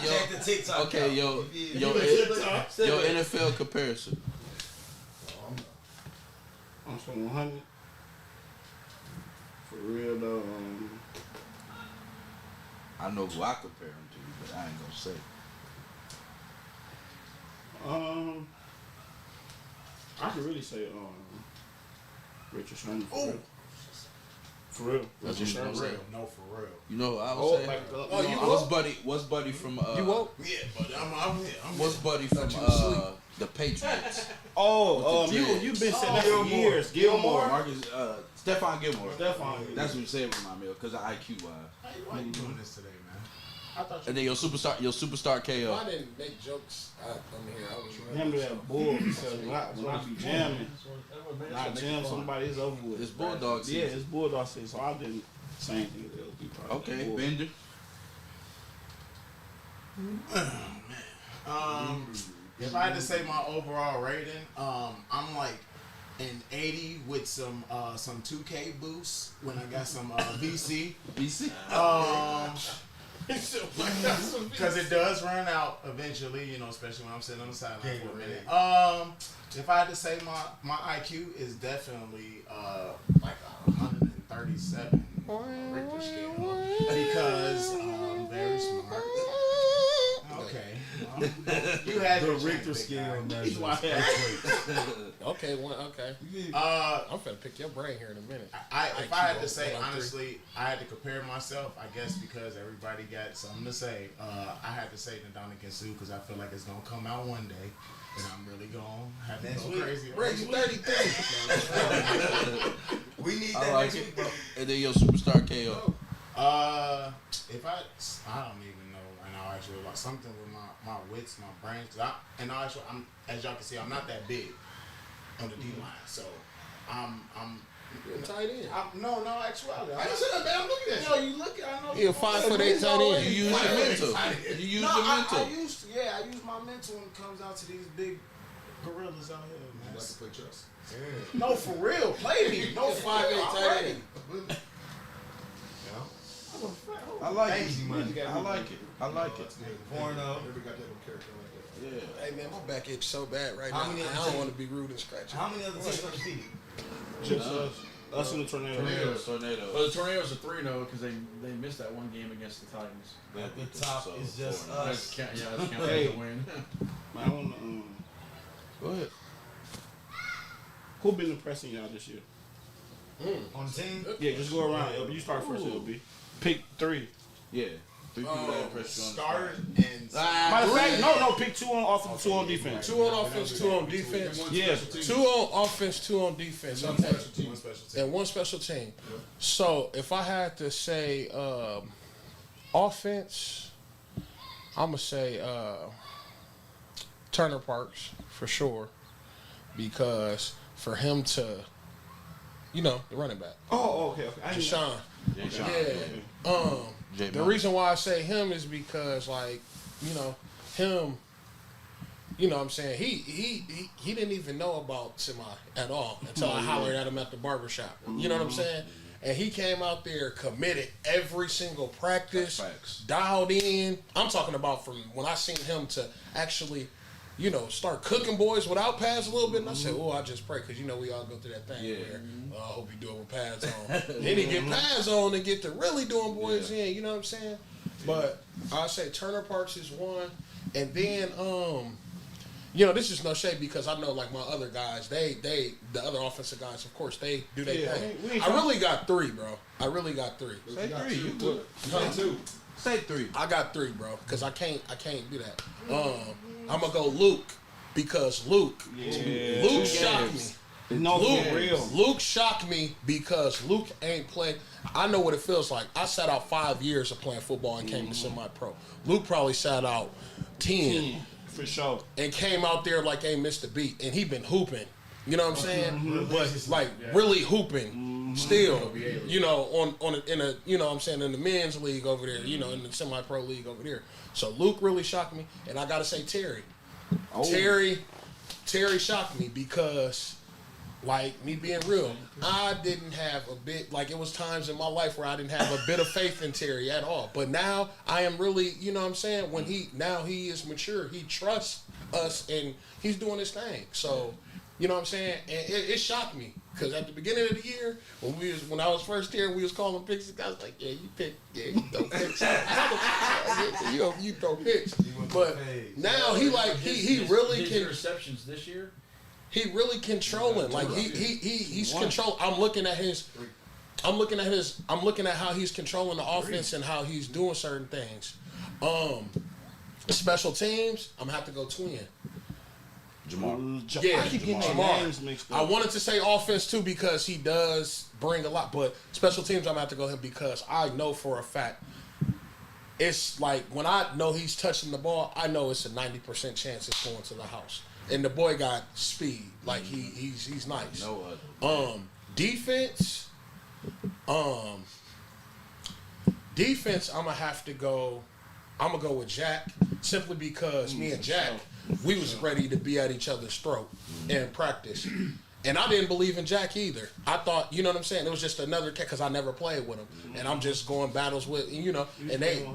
Check the TikTok. Okay, out. your NFL comparison. I'm from 100. For real though. I know who I compare him to, but I ain't gonna say. I could really say Richard Sherman. For real. That's Richard what you Sherman. gonna say. No, for real. You know who I would say? What's buddy from You woke? Yeah, but I'm what's buddy from the Patriots? Oh, With the dreads. you've been saying that for years. Gilmore. Marcus Stephon Gilmore. Stephon. That's what you said with my meal, because of IQ wise. Why you doing this today, man? I thought And then your superstar KO. I didn't make jokes on here. I was you handle that bull because when I be jamming, when I jam somebody, it's over with. It's Bulldog Yeah, season. it's Bulldog season. So I didn't say anything with LB. probably. Okay, Bull. Bender. If I had to say my overall rating, I'm like an 80 with some 2K boosts when I got some VC. BC. Because it does run out eventually, you know, especially when I'm sitting on the sideline for a minute. If I had to say my IQ is definitely like 137 Richter scale because I'm very smart. Okay. You had The your chance, Richter big scale guy. measures. okay. Okay. I'm finna pick your brain here in a minute. If I had to say honestly, I had to compare myself. I guess because everybody got something to say. I had to say Ndamukong Suh because I feel like it's gonna come out one day, and I'm really gonna have to go crazy. Break 33. We need that like next it. week, bro. And then your superstar KO. If I don't even know right now actually like something with my wits, my brains. Cause I'm as y'all can see, I'm not that big on the D line, so I'm You're a tight end. no actuality. I just said, man, I'm looking at No, you look. I know You're a 5'8" tight You end. use your mental. You use your mental. I use my mental when it comes out to these big gorillas out here, man. Like to play chess. No, for real, play me. No, 5'8" tight end. I like it. Easy money. I like it. I like it. 4-0. Never got that character like that. Yeah. Hey man, my back itch so bad right How now. many I other don't teams? want to be rude and scratchy. How many other teams undefeated? Just us and the tornado. Tornado. Well, the Tornadoes are 3-0 because they missed that one game against the Titans. At the top is just That's us. that's counted Hey. as a win. I want to. Go ahead. Who been impressing y'all this year? On the team? Yeah, just go around. LB, you start first, LB. Pick 3. Yeah. 3 people that impressed you on the Start and Matter of fact, no, pick 2 on offense, 2 on defense. 2 on offense, 2 on defense. Yeah. 2 on offense, 2 on defense. One Okay. special team. One special team. And 1 special team. So if I had to say offense, I'm gonna say Turner Parks for sure, because for him to, the running back, Oh, okay. I didn't Deshaun. know. Yeah. The reason why I say him is because, like, him, what I'm saying, he didn't even know about Semi at all until I hollered at him at the barbershop. You know what I'm saying? And he came out there committed every single practice, Facts. dialed in. I'm talking about from when I seen him to actually, start cooking boys without pads a little bit. And I said, I just pray, because we all go through that thing where, I hope you do it with pads on. Then he get pads on and get to really doing boys in, you know what I'm saying? But I say Turner Parks is 1. And then, this is no shade, because I know, like, my other guys, the other offensive guys, of course, they do their thing. we ain't I really got 3, bro. I really got 3. Say 3. You good. Two. Say 3. I got 3, bro, because I can't do that. I'm gonna go Luke, because Luke shocked me. No, for real. Luke shocked me because Luke ain't played. I know what it feels like. I sat out 5 years of playing football and came to semi-pro. Luke probably sat out 10 For sure. and came out there like ain't missed a beat, and he been hooping. You know what I'm saying? But like really hooping still. In the men's league over there. In the semi-pro league over there. So Luke really shocked me, and I gotta say Terry. Terry shocked me because, like, me being real, I didn't have a bit, like, it was times in my life where I didn't have a bit of faith in Terry at all. But now I am really, when he is mature, he trusts us and he's doing his thing. So, and it shocked me. Because at the beginning of the year, when I was first here, we was calling picks. I was like, you throw picks. you throw picks. But now he really his can. interceptions this year. He really controlling. Like he's control. I'm looking at how he's controlling the offense and how he's doing certain things. Special teams, I'm gonna have to go Twin. Jamar. Yeah, I keep getting their Jamar. names mixed I up. wanted to say offense too because he does bring a lot, but special teams I'm gonna have to go him because I know for a fact it's like when I know he's touching the ball, I know it's a 90% chance it's going to the house. And the boy got speed, like he's nice. No other. Defense, I'm gonna have to go. I'm gonna go with Jack simply because me and Jack, we was ready to be at each other's throat in practice. And I didn't believe in Jack either. I thought, you know what I'm saying? It was just another cat because I never played with him. And I'm just going battles with, and they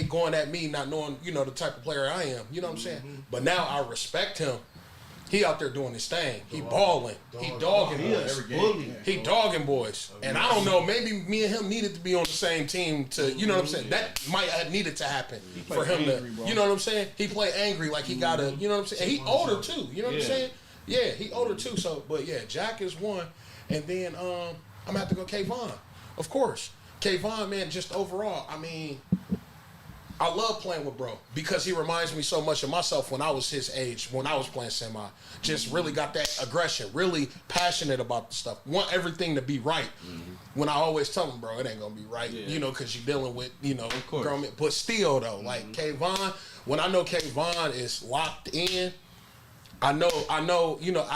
going at me not knowing, the type of player I am. You know what I'm saying? But now I respect him. He out there doing his thing. He balling. He dogging boys. He dogging boys. And I don't know, maybe me and him needed to be on the same team to, you know what I'm saying? That might have needed to happen for him to, you know what I'm saying? He play angry like he got to, you know what I'm saying? And he older too, you know what I'm saying? Yeah, he older too. So, but yeah, Jack is 1. And then I'm going to have to go Kayvon. Of course. Kayvon, man, just overall, I mean, I love playing with bro because he reminds me so much of myself when I was his age, when I was playing semi. Just really got that aggression, really passionate about the stuff. Want everything to be right. When I always tell him, bro, it ain't gonna be right, because you're dealing with, grown men. But still though, like Kayvon, when I know Kayvon is locked in, I know, I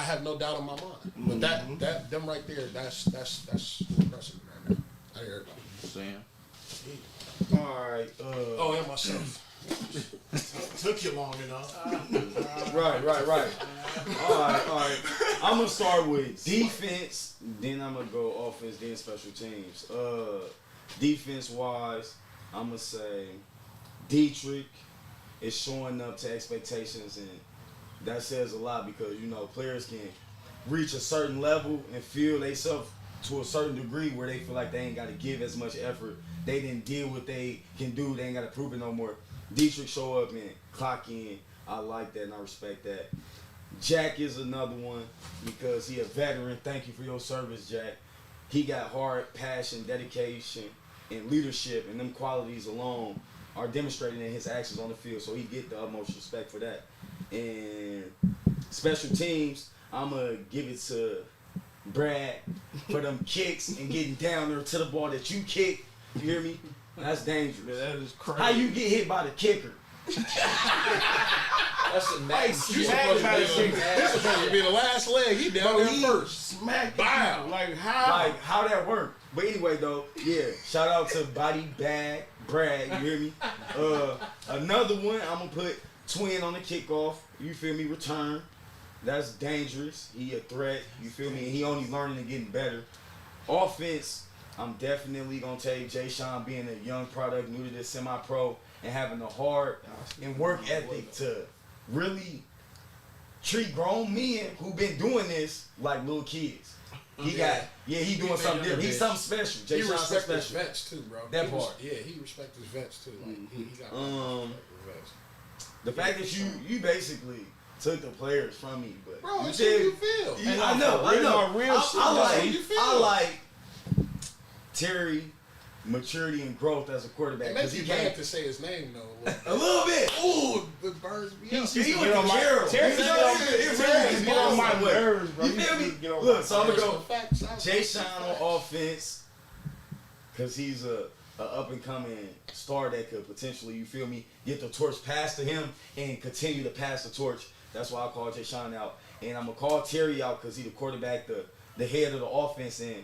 have no doubt in my mind. But them right there, that's impressive right now. I hear everybody. Sam. All right. Oh, and myself. Took you long enough. Right. All right. I'm gonna start with defense, then I'm gonna go offense, then special teams. defense wise, I'm gonna say Dietrich is showing up to expectations, and that says a lot because players can reach a certain level and feel themselves to a certain degree where they feel like they ain't got to give as much effort. They didn't deal what they can do. They ain't got to prove it no more. Dietrich show up and clock in. I like that and I respect that. Jack is another one because he a veteran. Thank you for your service, Jack. He got heart, passion, dedication, and leadership, and them qualities alone are demonstrated in his actions on the field. So he get the utmost respect for that. And special teams, I'm gonna give it to Brad for them kicks and getting down there to the ball that you kick. You hear me? That's dangerous. Man, that is crazy. How you get hit by the kicker? That's a nice. He's supposed to be the last leg. He down there first. Smack. Bow. Like how? Like how that work? But anyway, though, yeah. Shout out to Body Bag Brad. You hear me? Another one, I'm gonna put Twin on the kickoff. You feel me? Return. That's dangerous. He a threat. You feel me? He only learning and getting better. Offense, I'm definitely gonna take Jay Sean being a young product, new to this semi-pro, and having the heart and work ethic to really treat grown men who been doing this like little kids. He doing something different. He's something special. Jay He Sean's respect his special. vets too, bro. That part. He respect his vets too. Like he got respect for vets. The fact that you basically took the players from me, but Bro, you that's said, how you feel. I know. Real shit. I like Terry maturity and growth as a quarterback. It makes you mad to say his name though. A little bit. Ooh, the birds be up. He get on my nerves. Terry get on my nerves, bro. You feel me? Look, so I'm gonna go Jay Sean on offense because he's a up and coming star that could potentially, you feel me, get the torch passed to him and continue to pass the torch. That's why I call Jay Sean out, and I'm gonna call Terry out because he's the quarterback, the head of the offense, and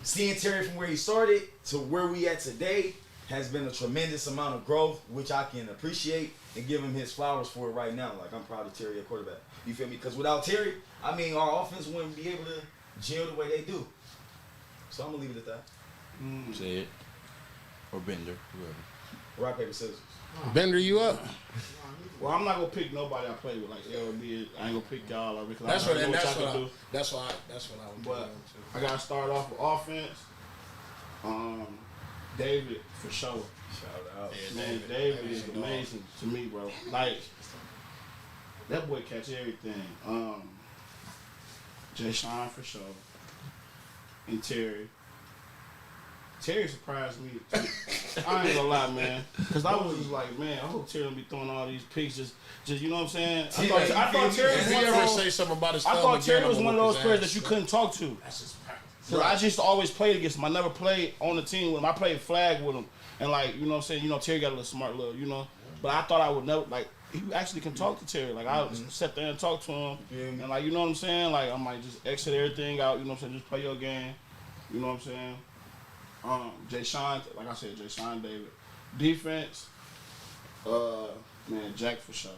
seeing Terry from where he started to where we at today has been a tremendous amount of growth, which I can appreciate and give him his flowers for it right now. Like, I'm proud of Terry at quarterback. You feel me? Because without Terry, I mean, our offense wouldn't be able to gel the way they do. So I'm going to leave it at that. Say it. Or Bender, whoever. Rock, paper, scissors. Bender, you up? Well, I'm not gonna pick nobody I play with like LB. I ain't gonna pick y'all because That's I what know what y'all I can do. that's what I would do. But I gotta start off with offense. David for sure. Shout out. Man, David is amazing to me, bro. Like that boy catch everything. Jay Sean for sure. And Terry. Terry surprised me. I ain't gonna lie, man. Because I was just like, man, I hope Terry don't be throwing all these picks. Just you know what I'm saying? I thought Terry was If he one of ever those. say something about his I thumb thought Terry again, was I'm one of gonna those whoop players his that you ass. couldn't talk to. That's just practice. Cause I just always played against him. I never played on the team with him. I played flag with him. And like, you know what I'm saying? You know, Terry got a little smart little, you know. But I thought I would never, like, he actually can talk to Terry. Like, I would sit there and talk to him. And like, you know what I'm saying? Like, I'm like, just exit everything out. You know what I'm saying? Just play your game. You know what I'm saying? Jay Sean, like I said, Jay Sean, David. Defense, man, Jack for sure.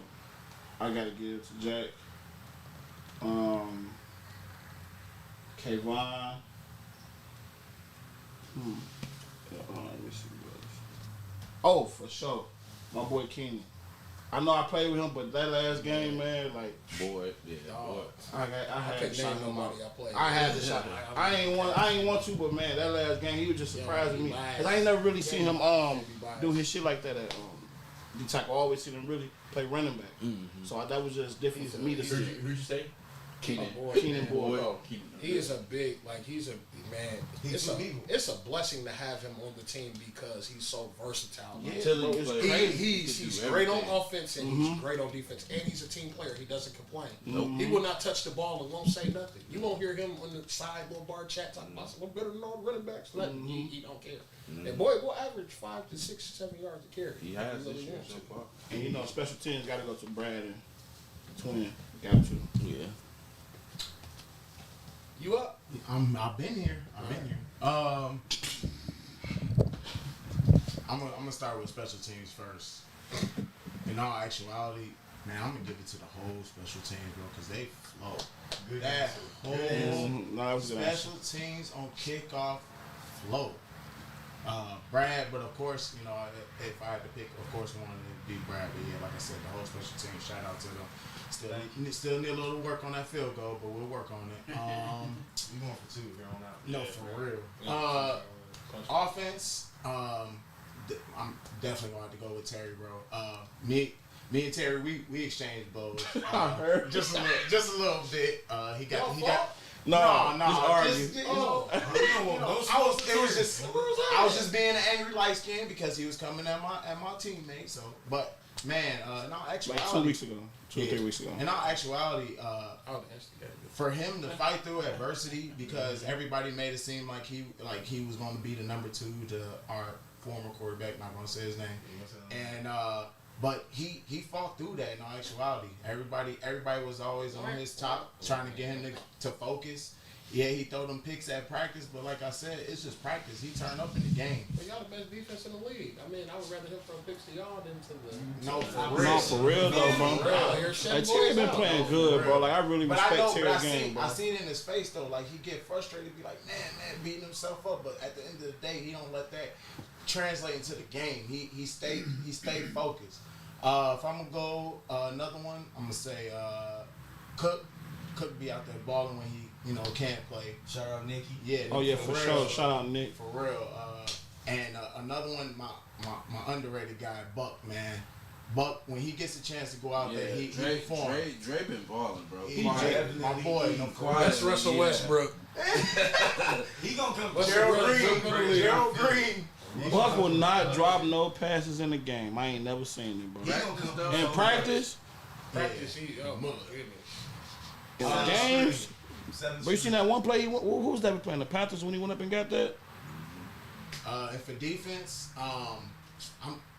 I gotta give it to Jack. Kayvon. Let me see what else. Oh, for sure. My boy Kenny. I know I played with him, but that last game, man, like Boy, yeah, boy. I had couldn't to shout name him out. nobody I played. I had to shout. I ain't want to, but man, that last game, he was just surprising me. Cause I ain't never really seen him do his shit like that at D-Type. I always seen him really play running back. So that was just different for me to see. Who'd you say? Keenan. Boy, Keenan Boyd. Oh, Keaton. He is a big, like he's a man. It's a blessing to have him on the team because he's so versatile. Like, he's great on offense and he's great on defense, and he's a team player. He doesn't complain. He will not touch the ball and won't say nothing. You won't hear him on the side little bar chat talking about we're better than all running backs. Nothing. He don't care. And boy will average 5 to 6, 7 yards a carry. He has really this year wants so to. far. And you know, special teams got to go to Brad and Twin. Got to. Yeah. You up? I've been here. I'm gonna start with special teams first. In all actuality, man, I'm gonna give it to the whole special teams, bro, because they flow. That whole No, that was good. special teams on kickoff flow. Brad, but of course, you know, if I had to pick, of course, one would be Brad. But yeah, like I said, the whole special team. Shout out to them. Still need a little work on that field goal, but we'll work on it. We going for 2 here on out. No, for real. Offense. I'm definitely going to have to go with Terry, bro. Me and Terry, we exchanged blows. Just a little bit. He got. No. I was just being an angry light skin because he was coming at my teammate. So, but man, in all actuality, like 2 weeks ago, 2 or 3 weeks ago. In all actuality, for him to fight through adversity, because everybody made it seem like he was going to be the number 2 to our former quarterback. Not going to say his name, and but he fought through that. In all actuality, everybody was always on his top, trying to get him to focus. Yeah, he throw them picks at practice, but like I said, it's just practice. He turned up in the game. But y'all the best defense in the league. I mean, I would rather him throw picks to y'all than to the. No, for real though, bro. Like, Terry been playing good, bro. Like I really respect Terry's game, bro. I seen it in his face though. Like he get frustrated, be like, man, beating himself up. But at the end of the day, he don't let that translate into the game. He stayed focused. If I'm gonna go another one, I'm gonna say Cook. Cook be out there balling when he can't play. Shout out Nicky. Yeah. Oh yeah, for sure. Shout out Nick. For real. And another one, my underrated guy, Buck, man. Buck, when he gets a chance to go out there, he perform. Dre been balling, bro. My boy. That's Russell Westbrook. He gonna come. Gerald Green. Buck will not drop no passes in the game. I ain't never seen him, bro. In practice, in the games. But you seen that one play? Who was that playing? The Panthers when he went up and got that? And for defense, I'm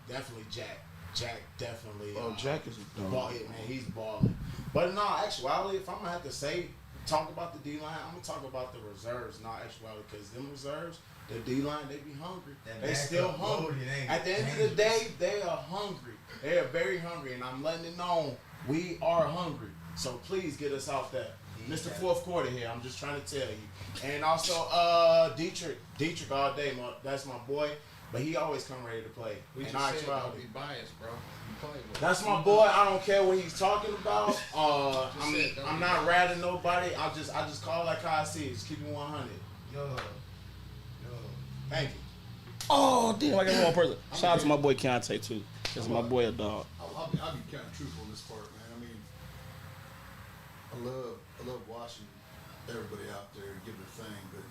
definitely Jack. Jack definitely. Jack is a dog. Man, he's balling. But in all actuality, if I'm gonna have to talk about the D line, I'm gonna talk about the reserves. Not actuality, because them reserves, the D line, they be hungry. They still hungry. At the end of the day, they are hungry. They are very hungry, and I'm letting it known we are hungry. So please get us out there. Mr. Fourth Quarter here. I'm just trying to tell you. And also, Dietrich all day. That's my boy. But he always come ready to play. We just said don't be biased, bro. That's my boy. I don't care what he's talking about. I'm not ratting nobody. I just call it like how I see it. Just keep it 100. Yo. Thank you. Oh damn! I got one person. Shout out to my boy Keontae too. That's my boy a dog. I'll be kind of truthful in this part, man. I mean, I love watching everybody out there give their thing, but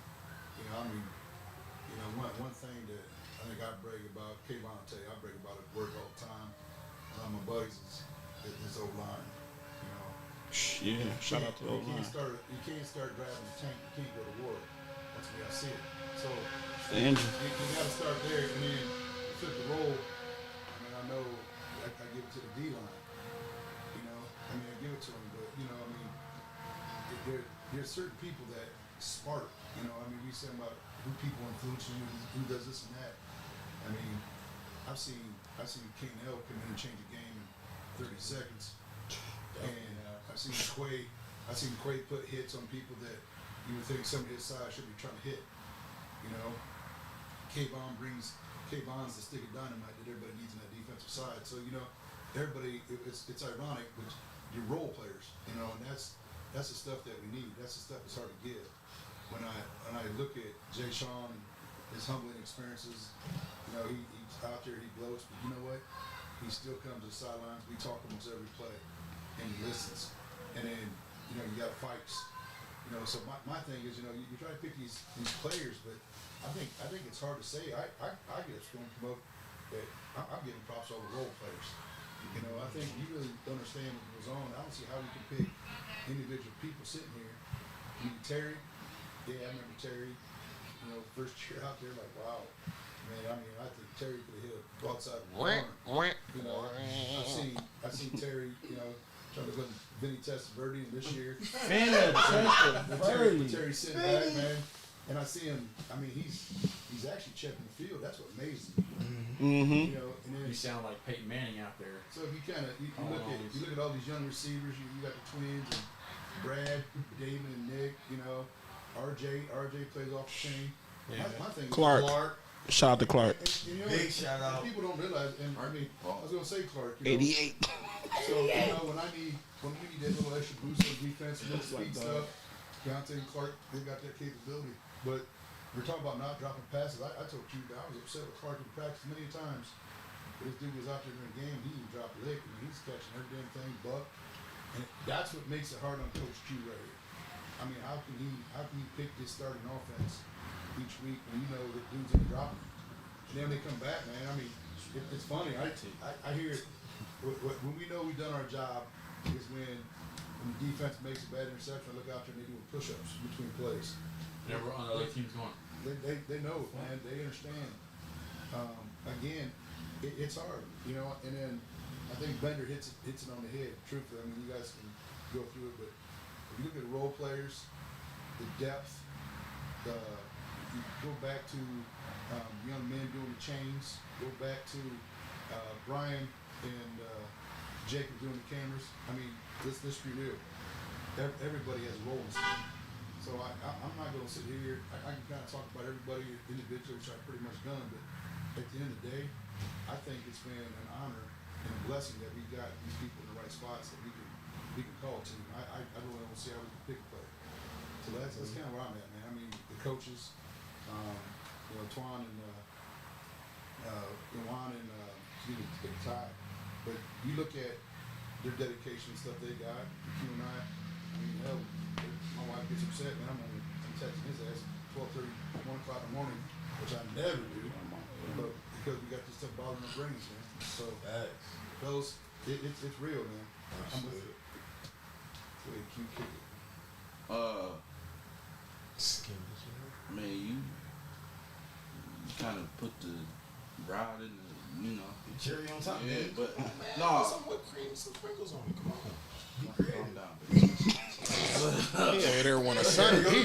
one thing that I think I brag about, Kayvon will tell you, I brag about it at work all the time. My buddies is his old line. Yeah, shout out to the old line. You can't start driving the tank. You can't go to war. That's the way I see it. So the engine. You got to start there, and then flip the role. I mean, I know I give it to the D line. I give it to them, but there's certain people that spark. We say about who people influence you, who does this and that. I mean, I've seen King L come in and change a game in 30 seconds, and I've seen Quay put hits on people that you would think somebody his size should be trying to hit. Kayvon's the stick of dynamite that everybody needs on that defensive side. So everybody, it's ironic, but you're role players, and that's the stuff that we need. That's the stuff that's hard to give. When I look at Jay Sean and his humbling experiences, he's out there, he blows, but you know what? He still comes to the sidelines. We talk almost every play, and he listens. And then you got fights. So my thing is, you try to pick these players, but I think it's hard to say. I get a strong promote that I'm giving props to all the role players. I think you really don't understand what goes on. I don't see how we can pick individual people sitting here. Terry, yeah, I remember Terry. First year out there, like wow, man. I think Terry could have hit a outside of the corner. I've seen Terry, trying to go Vinny Testaverde this year. Terry sitting back, man. And I see him. He's actually checking the field. That's what amazes me. Mm-hmm. And then you sound like Peyton Manning out there. So if you look at all these young receivers. You got the twins and Brad, David, and Nick. RJ plays off the chain. Yeah. My thing is Clark. Shout out to Clark. You know, Big shout out. People don't realize, and I mean, I was gonna say Clark. You know, 88. So you know, when we need that little extra boost on defense, little speed stuff, Deontay and Clark, they got that capability. But we're talking about not dropping passes. I told you that I was upset with Clark in practice many times. But this dude was out there in the game, he didn't drop a lick. I mean, he's catching every damn thing, buck. And that's what makes it hard on Coach Q right here. I mean, how can he pick this starting offense each week when you know that dude's gonna drop it? And then they come back, man. I mean, it's funny. I hear it. When we know we've done our job is when the defense makes a bad interception, I look out there and they do push-ups between plays. Never on the other team's going. They know it, man. They understand. Again, it's hard, you know. And then I think Bender hits it on the head. Truthfully, I mean, you guys can go through it, but if you look at the role players, the depth, you go back to young men doing the chains, go back to Brian and Jacob doing the cameras. I mean, let's be real. Everybody has a role in this thing. So I'm not going to sit here. I can kind of talk about everybody individually, which I've pretty much done, but at the end of the day, I think it's been an honor and a blessing that we got these people in the right spots that we can call to. I really don't see how we can pick a player. So that's kind of where I'm at, man. I mean, the coaches, you know, Twan and Juan and Ty. But you look at their dedication and stuff they got, Q and I mean, hell, my wife gets upset, man. I'm texting his ass 12:30, 1 o'clock in the morning, which I never do, but because we got this stuff bothering our brains, man. So, fellas, it's real, man. I'm with it. Go ahead, Q, kick it. Man, you kind of put the rod in the, you know. Cherry on top, Yeah, man. but Come on, man. no. Put some whipped cream and some sprinkles on it. Come on. Calm down, baby. He over there want a Sunday.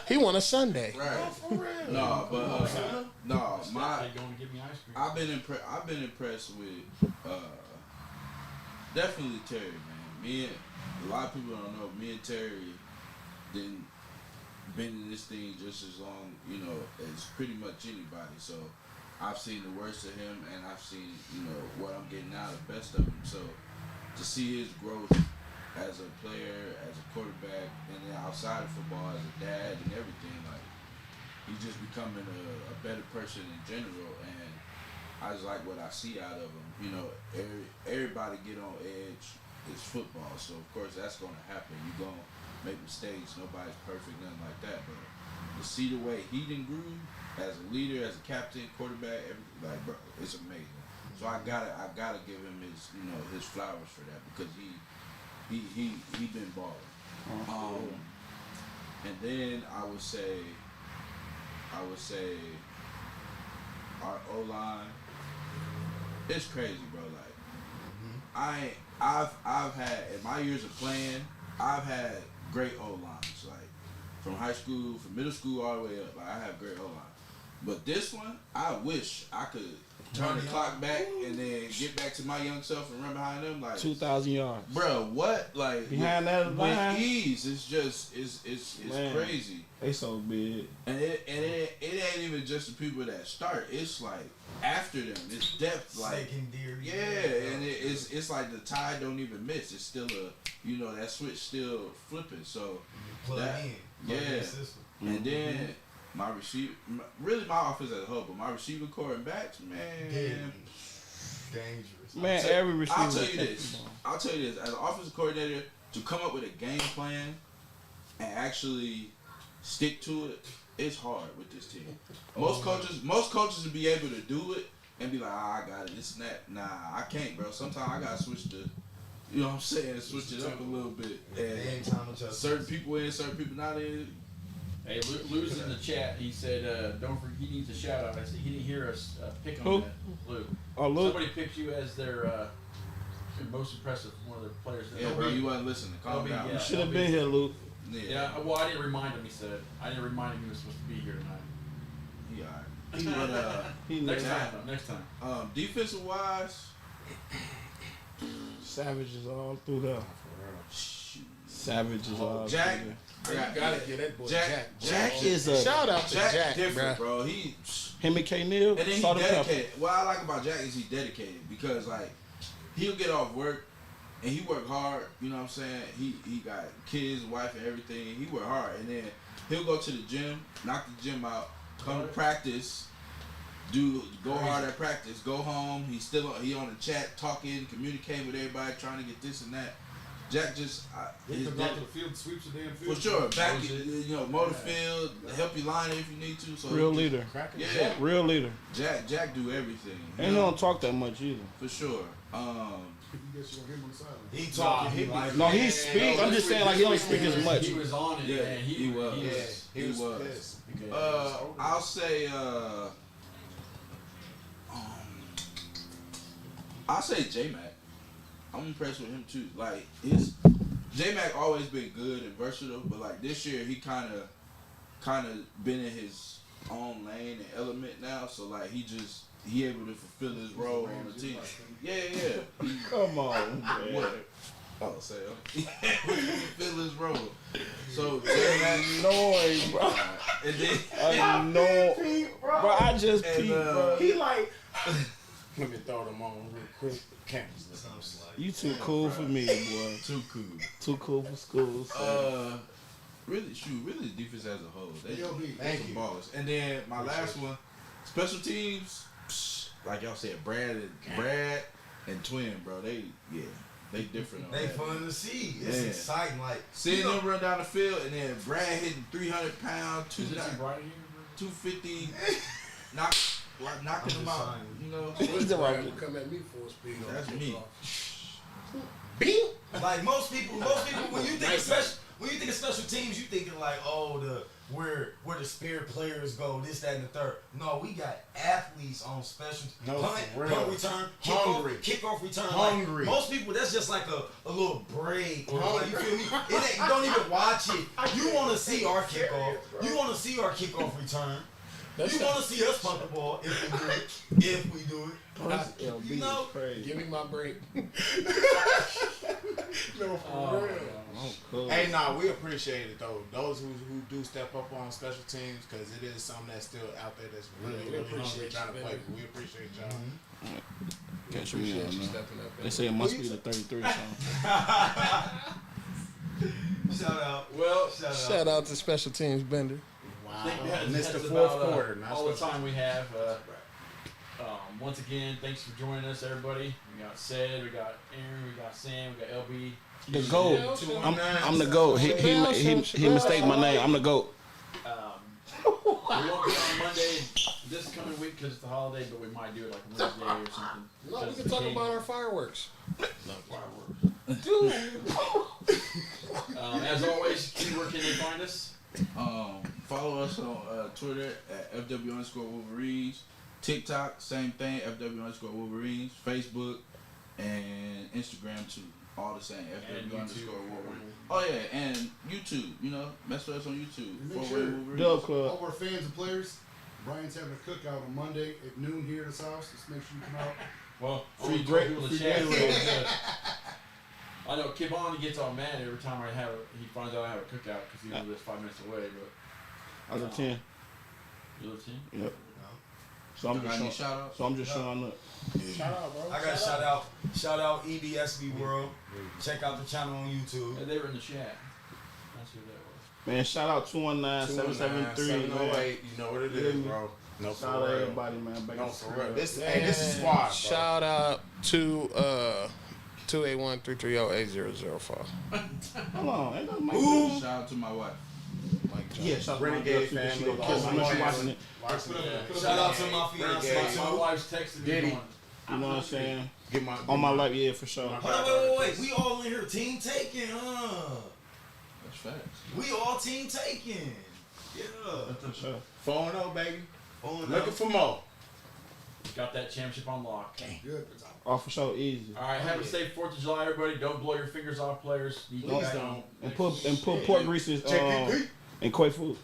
He want a Sunday. Right. No, but no, They going to give me ice cream. I've been impressed with definitely Terry, man. Me and a lot of people don't know. Me and Terry didn't been in this thing just as long, you know, as pretty much anybody. So I've seen the worst of him, and I've seen, you know, what I'm getting out of the best of him. So to see his growth as a player, as a quarterback, and then outside of football, as a dad and everything, like, he's just becoming a better person in general, and I just like what I see out of him. You know, everybody get on edge. It's football, so of course that's going to happen. You're going to make mistakes. Nobody's perfect, nothing like that. But to see the way he done grew as a leader, as a captain, quarterback, like, bro, it's amazing. So I gotta give him his, you know, his flowers for that, because he been balling. And then I would say our O-line, it's crazy, bro. Like, I've had, in my years of playing, I've had great O-lines, like from high school, from middle school, all the way up. Like, I have great O-line. But this one, I wish I could turn the clock back and then get back to my young self and run behind them. Like 2,000 yards. Bro, what? Like, behind that line? With ease. It's just, it's crazy. They so big. And it ain't even just the people that start. It's like after them. It's depth. Like, secondary. Yeah, and it's like the tide don't even miss. It's still you know, that switch still flipping. So Plug in the system. And then my receiver, really my offense as a whole, but my receiver core and backs, man, dangerous. Man, every receiver. I'll tell you this. As an offensive coordinator, to come up with a game plan and actually stick to it, it's hard with this team. Most coaches will be able to do it and be like, I got it, this and that. Nah, I can't, bro. Sometimes I gotta switch you know what I'm saying, switch it up a little bit. And certain people in, certain people not in. Hey, Lou's in the chat. He said, "Don't forget, he needs a shout out." I said he didn't hear us pick him. Who? Lou. Oh, Lou. Somebody picked you as their most impressive, one of their players. Yeah, bro, you wasn't listening. Calm down. You should have been here, Luke. Yeah. Well, I didn't remind him. He said I didn't remind him he was supposed to be here tonight. He alright. Next time. Defensive wise, Savages all through there. Savage is Jack. You gotta get that boy Jack. Jack is a Shout out to Jack Jack, different, bro. bro. He him and K Neal. and then he Salt and pepper. dedicated. What I like about Jack is he dedicated because like he'll get off work and he work hard. You know what I'm saying? He got kids, wife, and everything. He work hard, and then he'll go to the gym, knock the gym out, come to practice, go hard at practice, go home. He on the chat talking, communicating with everybody, trying to get this and that. Jack just He comes out to the field, sweeps the damn field. for sure back motor field, help you line it if you need to. So Real leader. Yeah, Real leader. Jack do everything. And he don't talk that much either. For sure. You guess you're gonna hit him on the sideline. He talking. Like, No, he speak. I'm just saying like he don't speak as much. He was on it, Yeah, man. he was. He was was. pissed. I'll say J-Mac. I'm impressed with him too. Like J-Mac always been good and versatile, but like this year he kind of been in his own lane and element now. So like he able to fulfill his role on the team. Yeah. Come on, man. What? Oh, say he fulfill his role. So J-Mac, Noise, bro. and then Bro, I just peed, bro. He like. Let me throw them on real quick. Campus. You too cool for me, boy. too cool. Too cool for school. So. Really the defense as a whole. They Thank some you. ballers. And then my last one, special teams. Like y'all said, Brad and Twin, bro. They different. On they that. fun to see. It's Yeah. exciting. Like Seeing them run down the field and then Brad hitting 300 pounds, Is this right here? 250, knocking them out. saying. You know, He's the right Will come at me full speed. on That's the me. kickoff. Like most people, when you think of special teams, you thinking like, oh, where the spare players go, this, that, and the third. No, we got athletes on special No, punt for real. return, Hungry. kickoff return. Hungry. Like, most people, that's just like a little break. Or like, you feel me? It ain't, you don't even watch it. You want to see our kickoff. You want to see our kickoff return. You want to see us punt the ball if we do it. You know, Give me my break. No, for real. Hey, nah, we appreciate it though. Those who do step up on special teams, because it is something that's still out there that's really hungry trying to play. We appreciate y'all. Catch me on, man. Stepping up. They say it must be the 33 song. shout out. Shout out to special teams, Bender. I think And it's the that's fourth about, quarter. Not all the special. time we have. Once again, thanks for joining us, everybody. We got Ced, we got Aaron, we got Sam, we got LB. The GOAT. I'm the GOAT. He mistake my name. I'm the GOAT. We won't be on Monday this coming week because it's the holiday, but we might do it like Wednesday or something. No, we Because can the talk game- about our fireworks. As always, where can they find us? Follow us on Twitter at FW_Wolverines. TikTok, same thing, FW_Wolverines. Facebook and Instagram too. All the same, FW_Wolverines. Oh yeah, and YouTube, mess with us on YouTube. Make 4-Way sure- Wolverines. Dub Club. All our fans and players, Brian's having a cookout on Monday at noon here at his house. Just make sure you come out. Well, Free only break- 12 people in free the chat. Gatorade. I know Kivon gets all mad every time he finds out I have a cookout because he lives 5 minutes away. But Out of 10. you live 10? Yep. So I'm Got any just shout outs? showing up. Shout out, bro. I got shout out EBSB World. Check out the channel on YouTube. They were in the chat. That's who that was. Man, shout out 219-773, man. 708. You know what it is, bro. No, Shout out for real. everybody, man. Back No, in for school. real. This is squad, bro. Shout out to 281-330-8005. Hold on. Ain't nothing Shout out to my wife. Yeah, shout out to my Renegade girl, too, 'cause she family. go kiss me when she watching it. Shout out to my fiance My too. wife's texted me Diddy. going, You know what I'm saying? Get my On my life, yeah, for sure. Hold on, wait. We all in here team taking, huh? That's facts. We all team taking. Yeah. For sure. 4-0, baby. Oh, Looking for more. got that championship on lock. Good. Oh, for sure, easy. All right, have a safe 4th of July, everybody. Don't blow your fingers off, players. You Please guys don't. And put pork greases JPP. and Quay food.